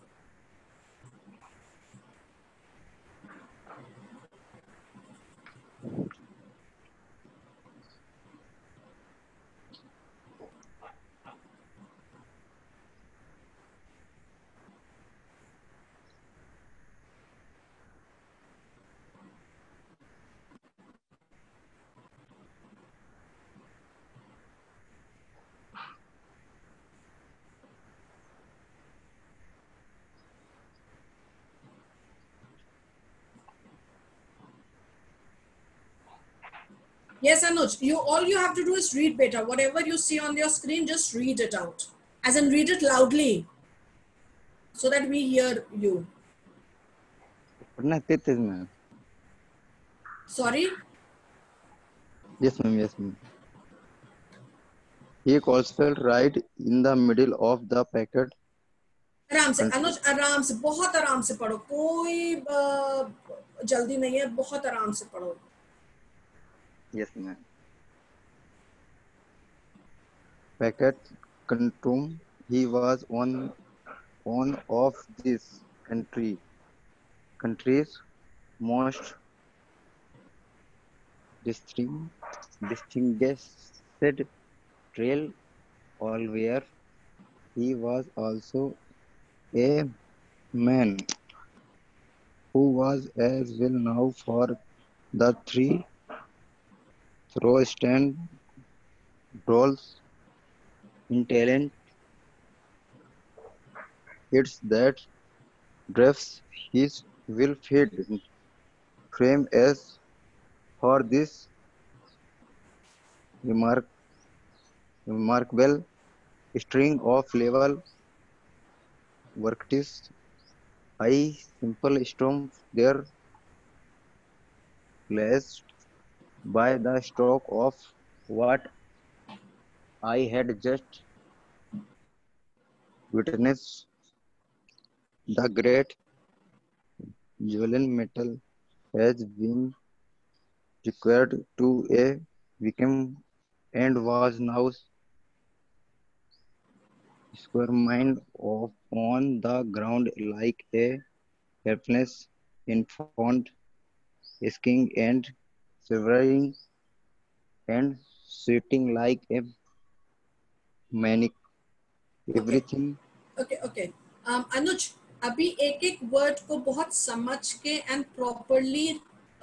[SPEAKER 2] Yes, Anuj, all you have to do is read, beta. Whatever you see on your screen, just read it out. As in, read it loudly so that we hear you.
[SPEAKER 6] Ma'am.
[SPEAKER 2] Sorry?
[SPEAKER 6] Yes, ma'am. Yes, ma'am. He calls fell right in the middle of the packet.
[SPEAKER 2] आराम से अनुज, आराम से, बहुत आराम से पढ़ो, कोई जल्दी नहीं है, बहुत आराम से पढ़ो.
[SPEAKER 6] Yes, ma'am. Packet consume. He was one of this country's most distinguished trail warrior. He was also a man who was as well known for the three throw stand roles in talent. It's that drives his will fade frame as for this remark, remarkable string of level workties. I simple storm there blessed by the stroke of what I had just witnessed. The great Julian metal has been required to a become and was now squirming off on the ground like a helpless infant, asking and shivering and sweating like a maniac.
[SPEAKER 2] Okay,
[SPEAKER 6] Everything.
[SPEAKER 2] okay. अनुज, अभी एक एक word को बहुत समझ के and properly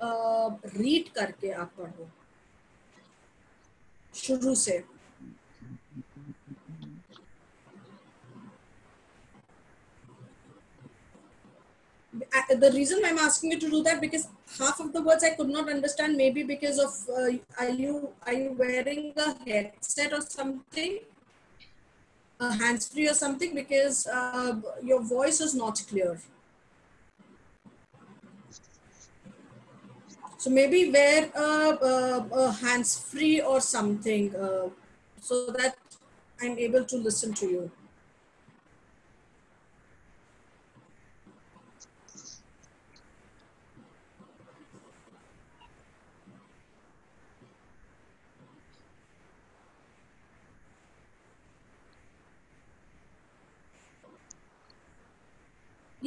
[SPEAKER 2] read करके आप पढ़ो शुरू से. The reason I'm asking you to do that, because half of the words I could not understand, maybe because of are you wearing a headset or something, hands-free or something, because your voice is not clear. So maybe wear a hands-free or something so that I'm able to listen to you.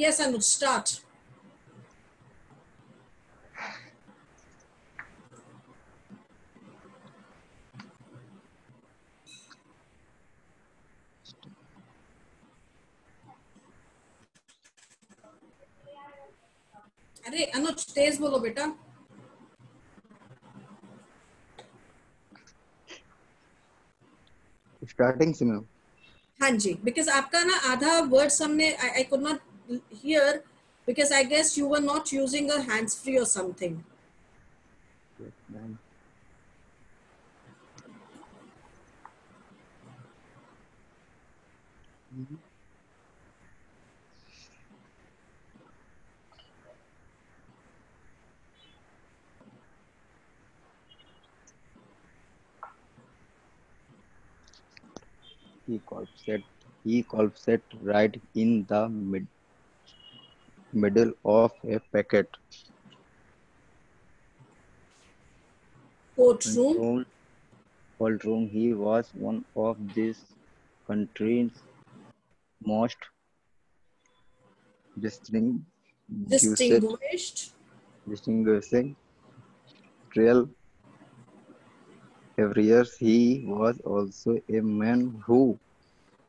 [SPEAKER 2] Yes, Anuj, start. अरे अनुज तेज बोलो बेटा.
[SPEAKER 6] Starting से ma'am.
[SPEAKER 2] हाँ जी, because आपका ना आधा words हमने I could not hear because I guess you were not using a hands free or something.
[SPEAKER 6] Yes, ma'am. He collapsed right in the middle of a packet.
[SPEAKER 2] Courtroom.
[SPEAKER 6] Courtroom. He was one of this country's most
[SPEAKER 2] Distinguished.
[SPEAKER 6] distinguishing trail warriors. He was also a man who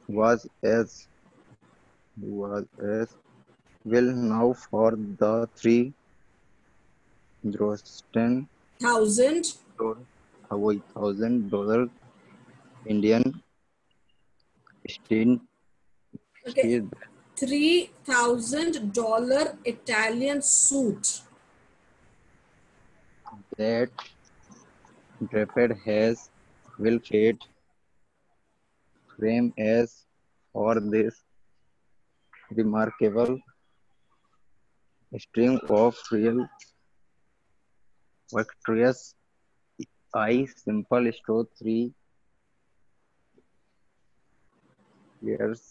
[SPEAKER 6] was as well known for the three Drostan
[SPEAKER 2] Thousand.
[SPEAKER 6] $1,000 Indian state
[SPEAKER 2] Okay. $3,000 Italian suit.
[SPEAKER 6] that draped has well-fed frame as for this remarkable string of real victorious I simple store 3 years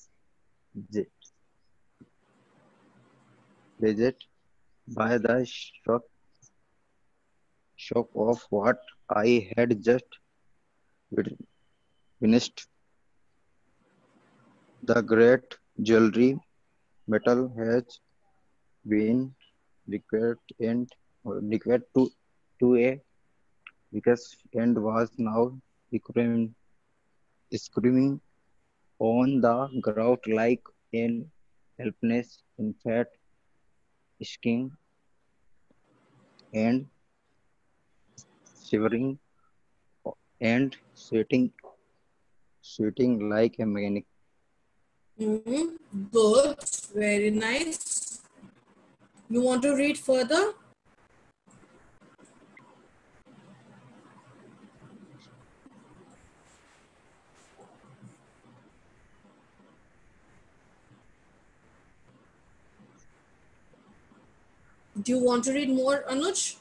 [SPEAKER 6] digit by the shock of what I had just witnessed. The great jewelry metal has been required and required to a because and was now screaming on the ground like an helpless infant skin and shivering and sweating like a maniac.
[SPEAKER 2] Good. Very nice. You want to read further? Do you want to read more, Anuj?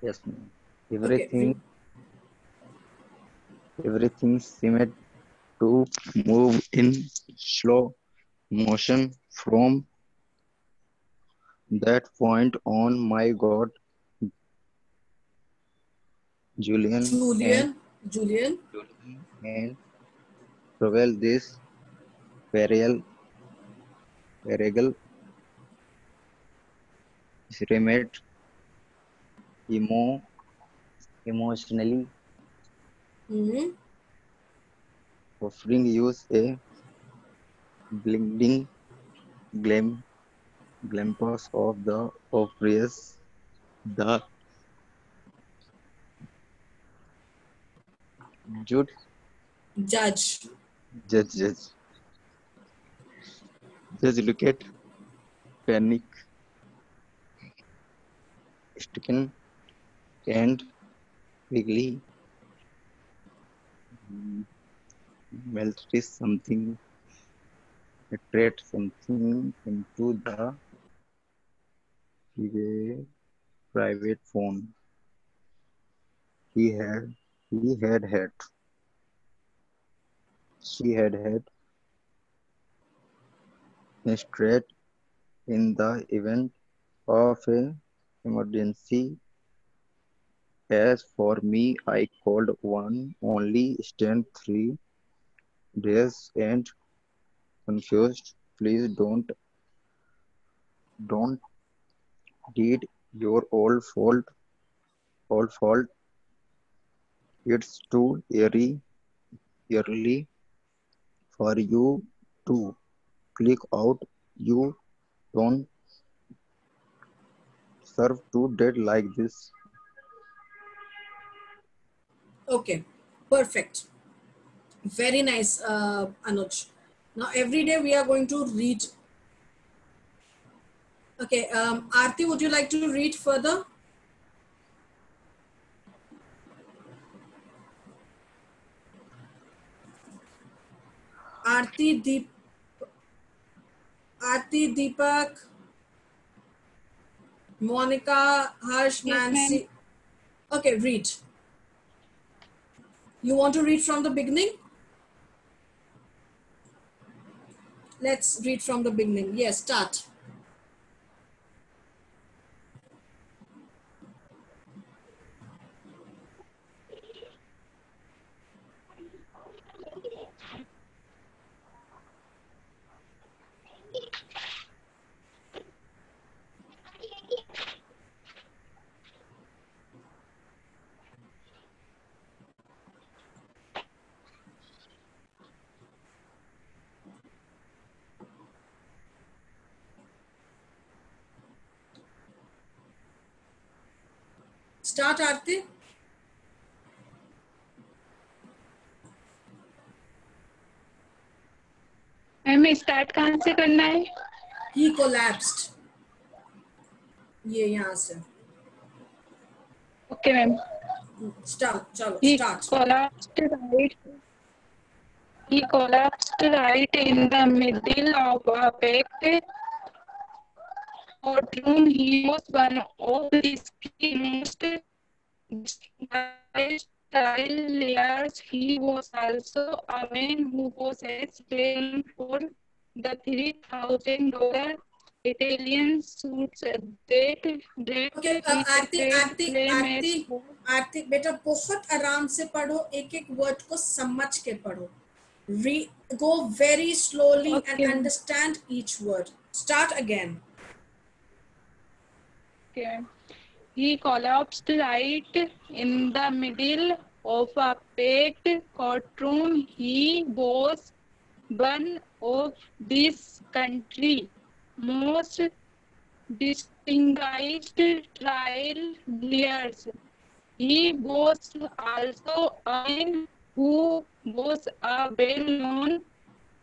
[SPEAKER 6] Yes, ma'am.
[SPEAKER 2] Okay.
[SPEAKER 6] Everything seemed to move in slow motion from that point on. My God, Julian
[SPEAKER 2] Julian.
[SPEAKER 6] and Travel this regal remained emo, emotionally offering use a blinding glimpse of the obvious. The judge,
[SPEAKER 2] Judge.
[SPEAKER 6] judge, judge, judge look at panic stricken and quickly melted something, trade something into the private phone he had he had had she had had straight in the event of a emergency. As for me, I called one only stand 3 days and confused. Please don't Don't read your old fault. It's too early for you to click out. You don't serve to dead like this.
[SPEAKER 2] Okay, perfect. Very nice, Anuj. Now, every day we are going to read. Okay, Aarti, would you like to read further? Aarti, Deepak, Monica, Harsh,
[SPEAKER 8] Yes, ma'am.
[SPEAKER 2] Nancy. Okay, read. You want to read from the beginning? Let's read from the beginning. Yes, start. Start, Aarti.
[SPEAKER 8] Ma'am start कहाँ से करना है?
[SPEAKER 2] He collapsed. ये यहाँ से.
[SPEAKER 8] Okay, ma'am.
[SPEAKER 2] Start. चलो,
[SPEAKER 8] He
[SPEAKER 2] start.
[SPEAKER 8] collapsed right in the middle of a packed courtroom. He was one of the most style layers. He was also a man who possessed paying for the $3,000 Italian suits that
[SPEAKER 2] Okay, आरती बेटा बहुत आराम से पढ़ो, एक एक word को समझ के पढ़ो. Go very slowly and understand each word. Start again.
[SPEAKER 8] Okay. He collapsed right in the middle of a packed courtroom. He was one of this country's most distinguished trial lawyers. He was also a man who was well-known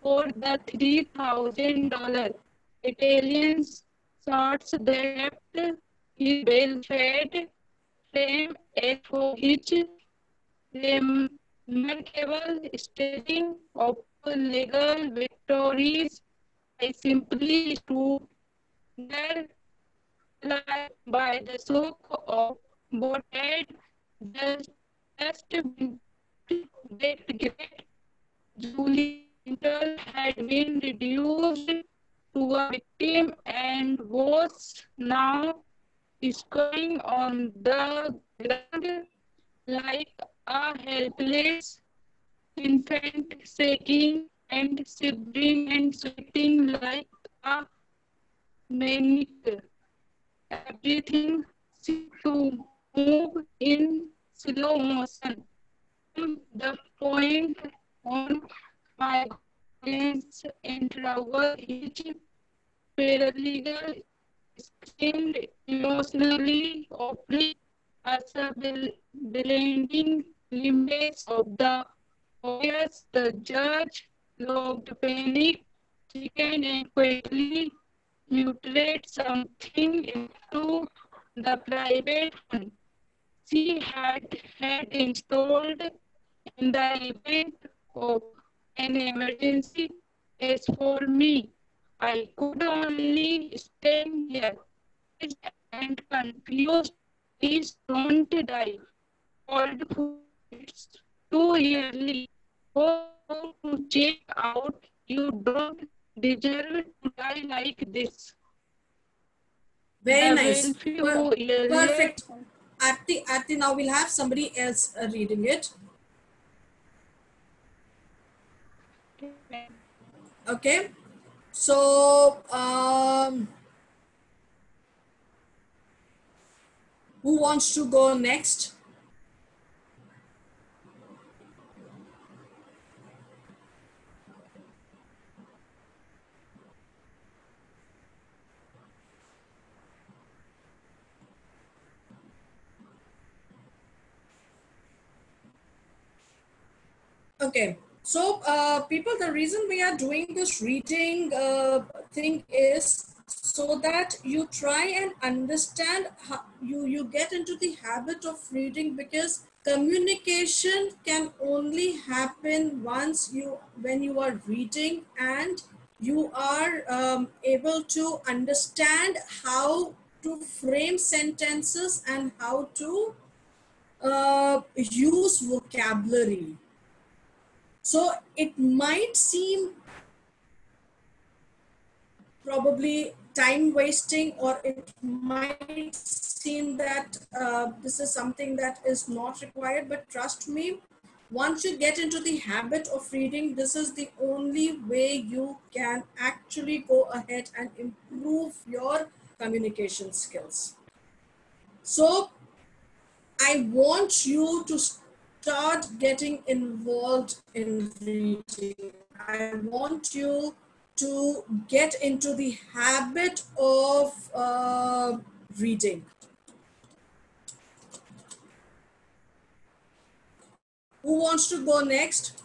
[SPEAKER 8] for the $3,000 Italian shots that left his well-fed fame and for his remarkable string of legal victories. I simply stood there by the shock of what had just been that great Julie Winter had been reduced to a victim and was now squatting on the ground like a helpless infant, shaking and shivering and sweating like a maniac. Everything seemed to move in slow motion. From the point on my glance and trouble, each paralegal screamed emotionally, offering us a blending glimpse of the obvious. The judge looked panic, stricken, and quickly muted something into the private phone she had installed in the event of an emergency. As for me, I could only stand here and confused. Please don't die. Called for it's too early. Go to check out. You don't deserve to die like this.
[SPEAKER 2] Very nice. Perfect. Aarti, now we'll have somebody else reading it. Okay. So, Who wants to go next? Okay, so people, the reason we are doing this reading thing is so that you try and understand how you get into the habit of reading, because communication can only happen once when you are reading and you are able to understand how to frame sentences and how to use vocabulary. So it might seem probably time wasting, or it might seem that this is something that is not required, but trust me, once you get into the habit of reading, this is the only way you can actually go ahead and improve your communication skills. So I want you to start getting involved in reading. I want you to get into the habit of reading. Who wants to go next?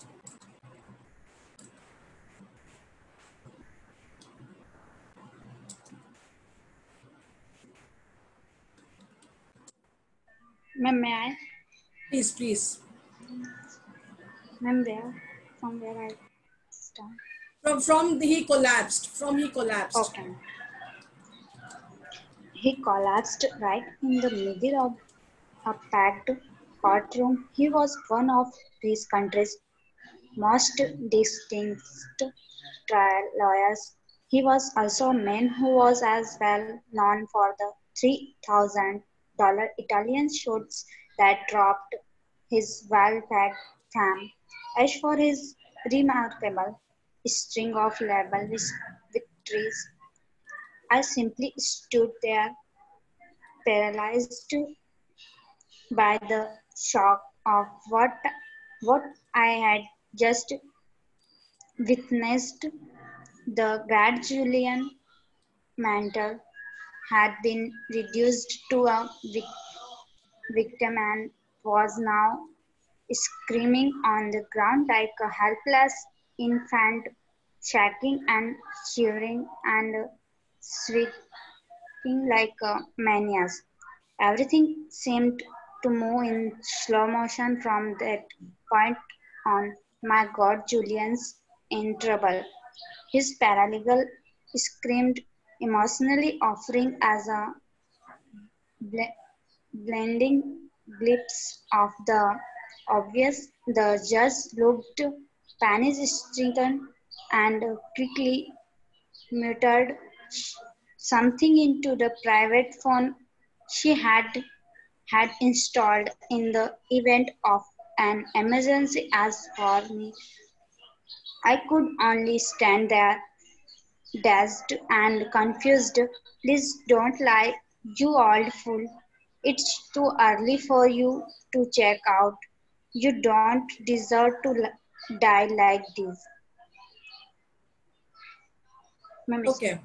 [SPEAKER 5] Ma'am, may I?
[SPEAKER 2] Please, please.
[SPEAKER 5] Ma'am, from where I start?
[SPEAKER 2] From he collapsed. From he collapsed.
[SPEAKER 5] Okay. He collapsed right in the middle of a packed courtroom. He was one of this country's most distinguished trial lawyers. He was also a man who was as well known for the $3,000 Italian shoots that dropped his well-paid fame, as for his remarkable string of level victories. I simply stood there, paralyzed by the shock of what I had just witnessed. The Grand Julian mantle had been reduced to a victim and was now screaming on the ground like a helpless infant, shaking and shivering and shrieking like a maniac. Everything seemed to move in slow motion from that point on. My God, Julian's in trouble. His paralegal screamed emotionally, offering as a blending glimpse of the obvious. The judge looked panic-stricken and quickly muted something into the private phone she had installed in the event of an emergency. As for me, I could only stand there, dazed and confused. Please don't lie, you old fool. It's too early for you to check out. You don't deserve to die like this.
[SPEAKER 2] Okay.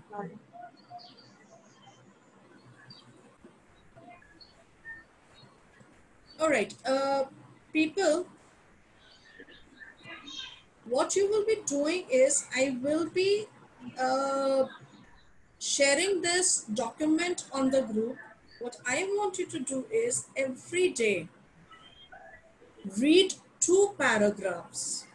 [SPEAKER 2] All right. People, what you will be doing is I will be sharing this document on the group. What I want you to do is every day read 2 paragraphs.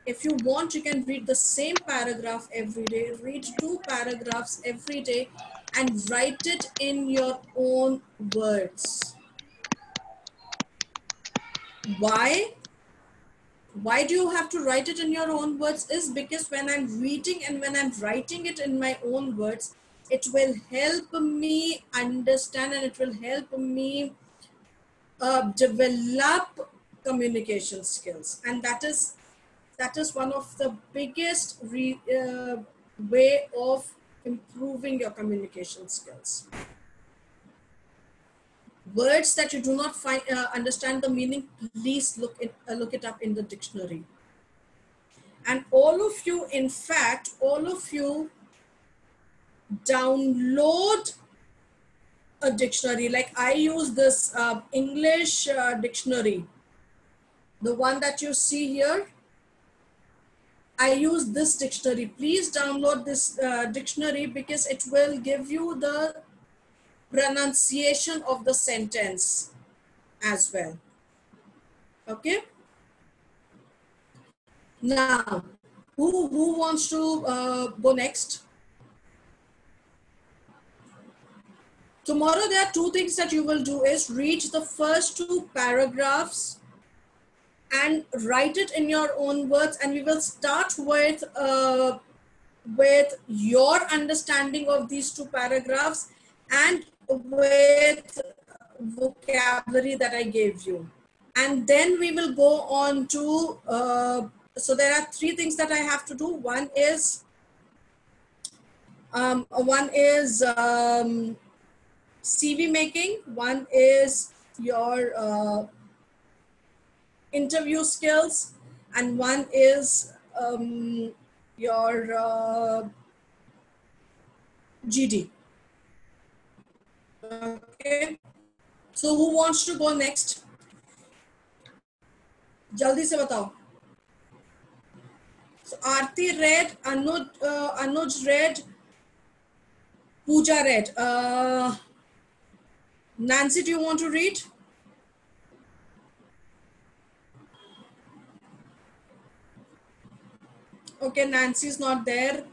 [SPEAKER 2] If you want, you can read the same paragraph every day. Read 2 paragraphs every day and write it in your own words. Why? Why do you have to write it in your own words? Is because when I'm reading and when I'm writing it in my own words, it will help me understand and it will help me develop communication skills. And that is one of the biggest way of improving your communication skills. Words that you do not find understand the meaning, please look it up in the dictionary. And all of you, in fact, all of you download a dictionary. Like I use this English dictionary, the one that you see here. I use this dictionary. Please download this dictionary because it will give you the pronunciation of the sentence as well. Okay. Now, who wants to go next? Tomorrow there are two things that you will do is read the first two paragraphs and write it in your own words, and we will start with your understanding of these two paragraphs and with vocabulary that I gave you. And then we will go on to, so there are three things that I have to do. One is CV making, one is your interview skills, and one is your GD. Okay. So who wants to go next? Jaldi se batao. So Aarti read, Anuj read, Pooja read. Nancy, do you want to read? Okay, Nancy's not there.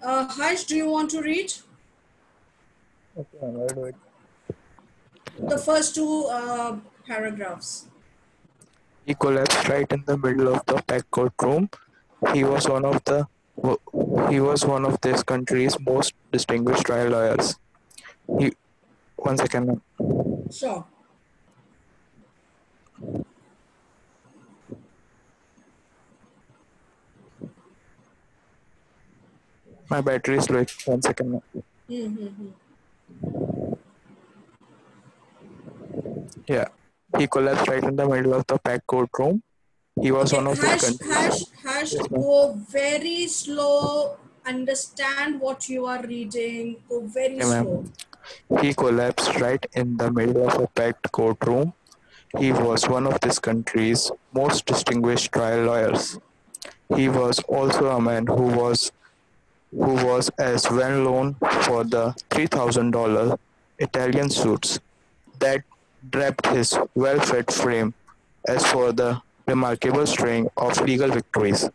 [SPEAKER 2] Harsh, do you want to read?
[SPEAKER 4] Okay, I'll do it.
[SPEAKER 2] The first two paragraphs.
[SPEAKER 4] He collapsed right in the middle of the packed courtroom. He was one of this country's most distinguished trial lawyers. One second, ma'am.
[SPEAKER 2] Sure.
[SPEAKER 4] My battery is low. 1 second, ma'am. Yeah. He collapsed right in the middle of the packed courtroom. He was one of this country's.
[SPEAKER 2] Harsh, go very slow. Understand what you are reading. Go very slow.
[SPEAKER 4] He collapsed right in the middle of a packed courtroom. He was one of this country's most distinguished trial lawyers. He was also a man who was as well known for the $3,000 Italian suits that draped his well-fed frame as for the remarkable string of legal victories.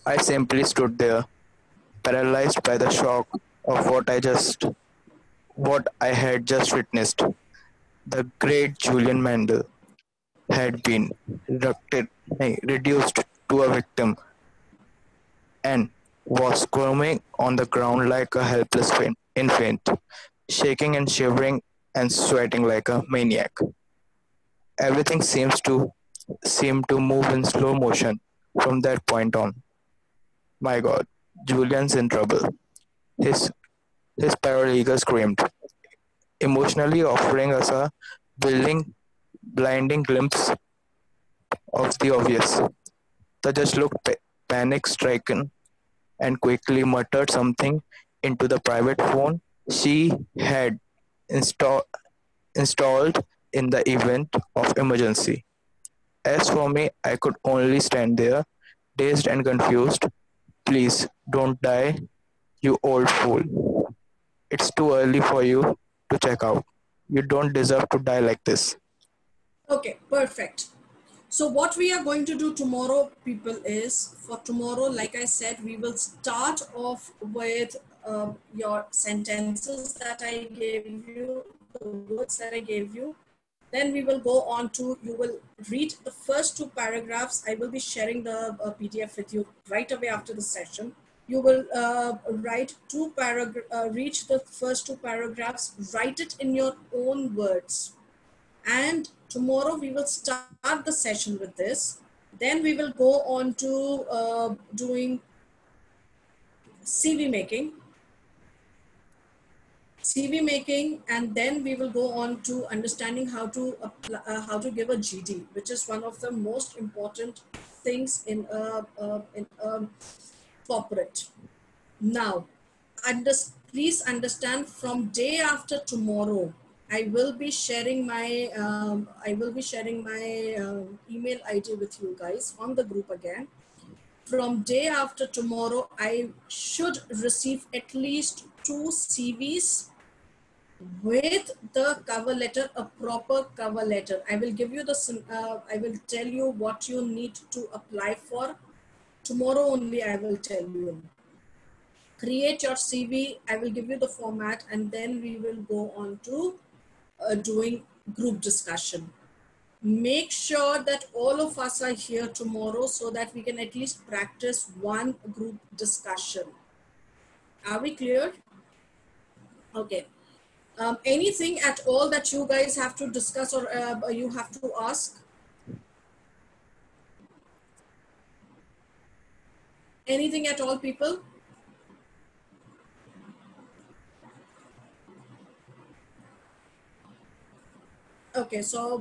[SPEAKER 4] I simply stood there, paralyzed by the shock of what I had just witnessed. The great Julian Mandel had been reduced to a victim and was squirming on the ground like a helpless infant, shaking and shivering and sweating like a maniac. Everything seemed to move in slow motion from that point on. My God, Julian's in trouble. His paralegal screamed, emotionally offering us a blinding glimpse of the obvious. The judge looked panic-stricken and quickly muttered something into the private phone she had installed in the event of emergency. As for me, I could only stand there, dazed and confused. Please don't die, you old fool. It's too early for you to check out. You don't deserve to die like this.
[SPEAKER 2] Okay, perfect. So what we are going to do tomorrow, people, is for tomorrow, like I said, we will start off with your sentences that I gave you, the words that I gave you. Then we will go on to, you will read the first two paragraphs. I will be sharing the PDF with you right away after the session. You will read the first two paragraphs, write it in your own words. And tomorrow we will start the session with this. Then we will go on to doing CV making. CV making, and then we will go on to understanding how to apply, how to give a GD, which is one of the most important things in a corporate. Now, please understand, from day after tomorrow, I will be sharing my email ID with you guys on the group again. From day after tomorrow, I should receive at least 2 CVs with the cover letter, a proper cover letter. I will give you the I will tell you what you need to apply for. Tomorrow only I will tell you. Create your CV. I will give you the format, and then we will go on to doing group discussion. Make sure that all of us are here tomorrow so that we can at least practice one group discussion. Are we clear? Okay. Anything at all that you guys have to discuss, or you have to ask? Anything at all, people? Okay, so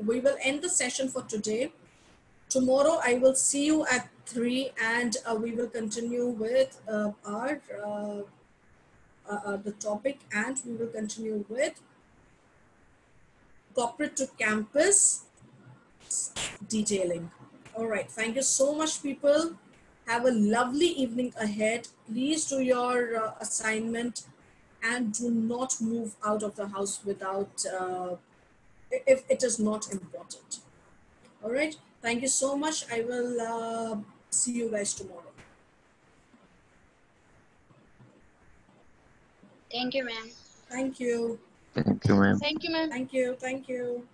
[SPEAKER 2] we will end the session for today. Tomorrow I will see you at 3, and we will continue with the topic, and we will continue with corporate to campus detailing. All right, thank you so much, people. Have a lovely evening ahead. Please do your assignment, and do not move out of the house without if it is not important. All right, thank you so much. I will see you guys tomorrow.
[SPEAKER 5] Thank you, ma'am.
[SPEAKER 2] Thank you.
[SPEAKER 6] Thank you, ma'am.
[SPEAKER 7] Thank you, ma'am.
[SPEAKER 2] Thank you. Thank you.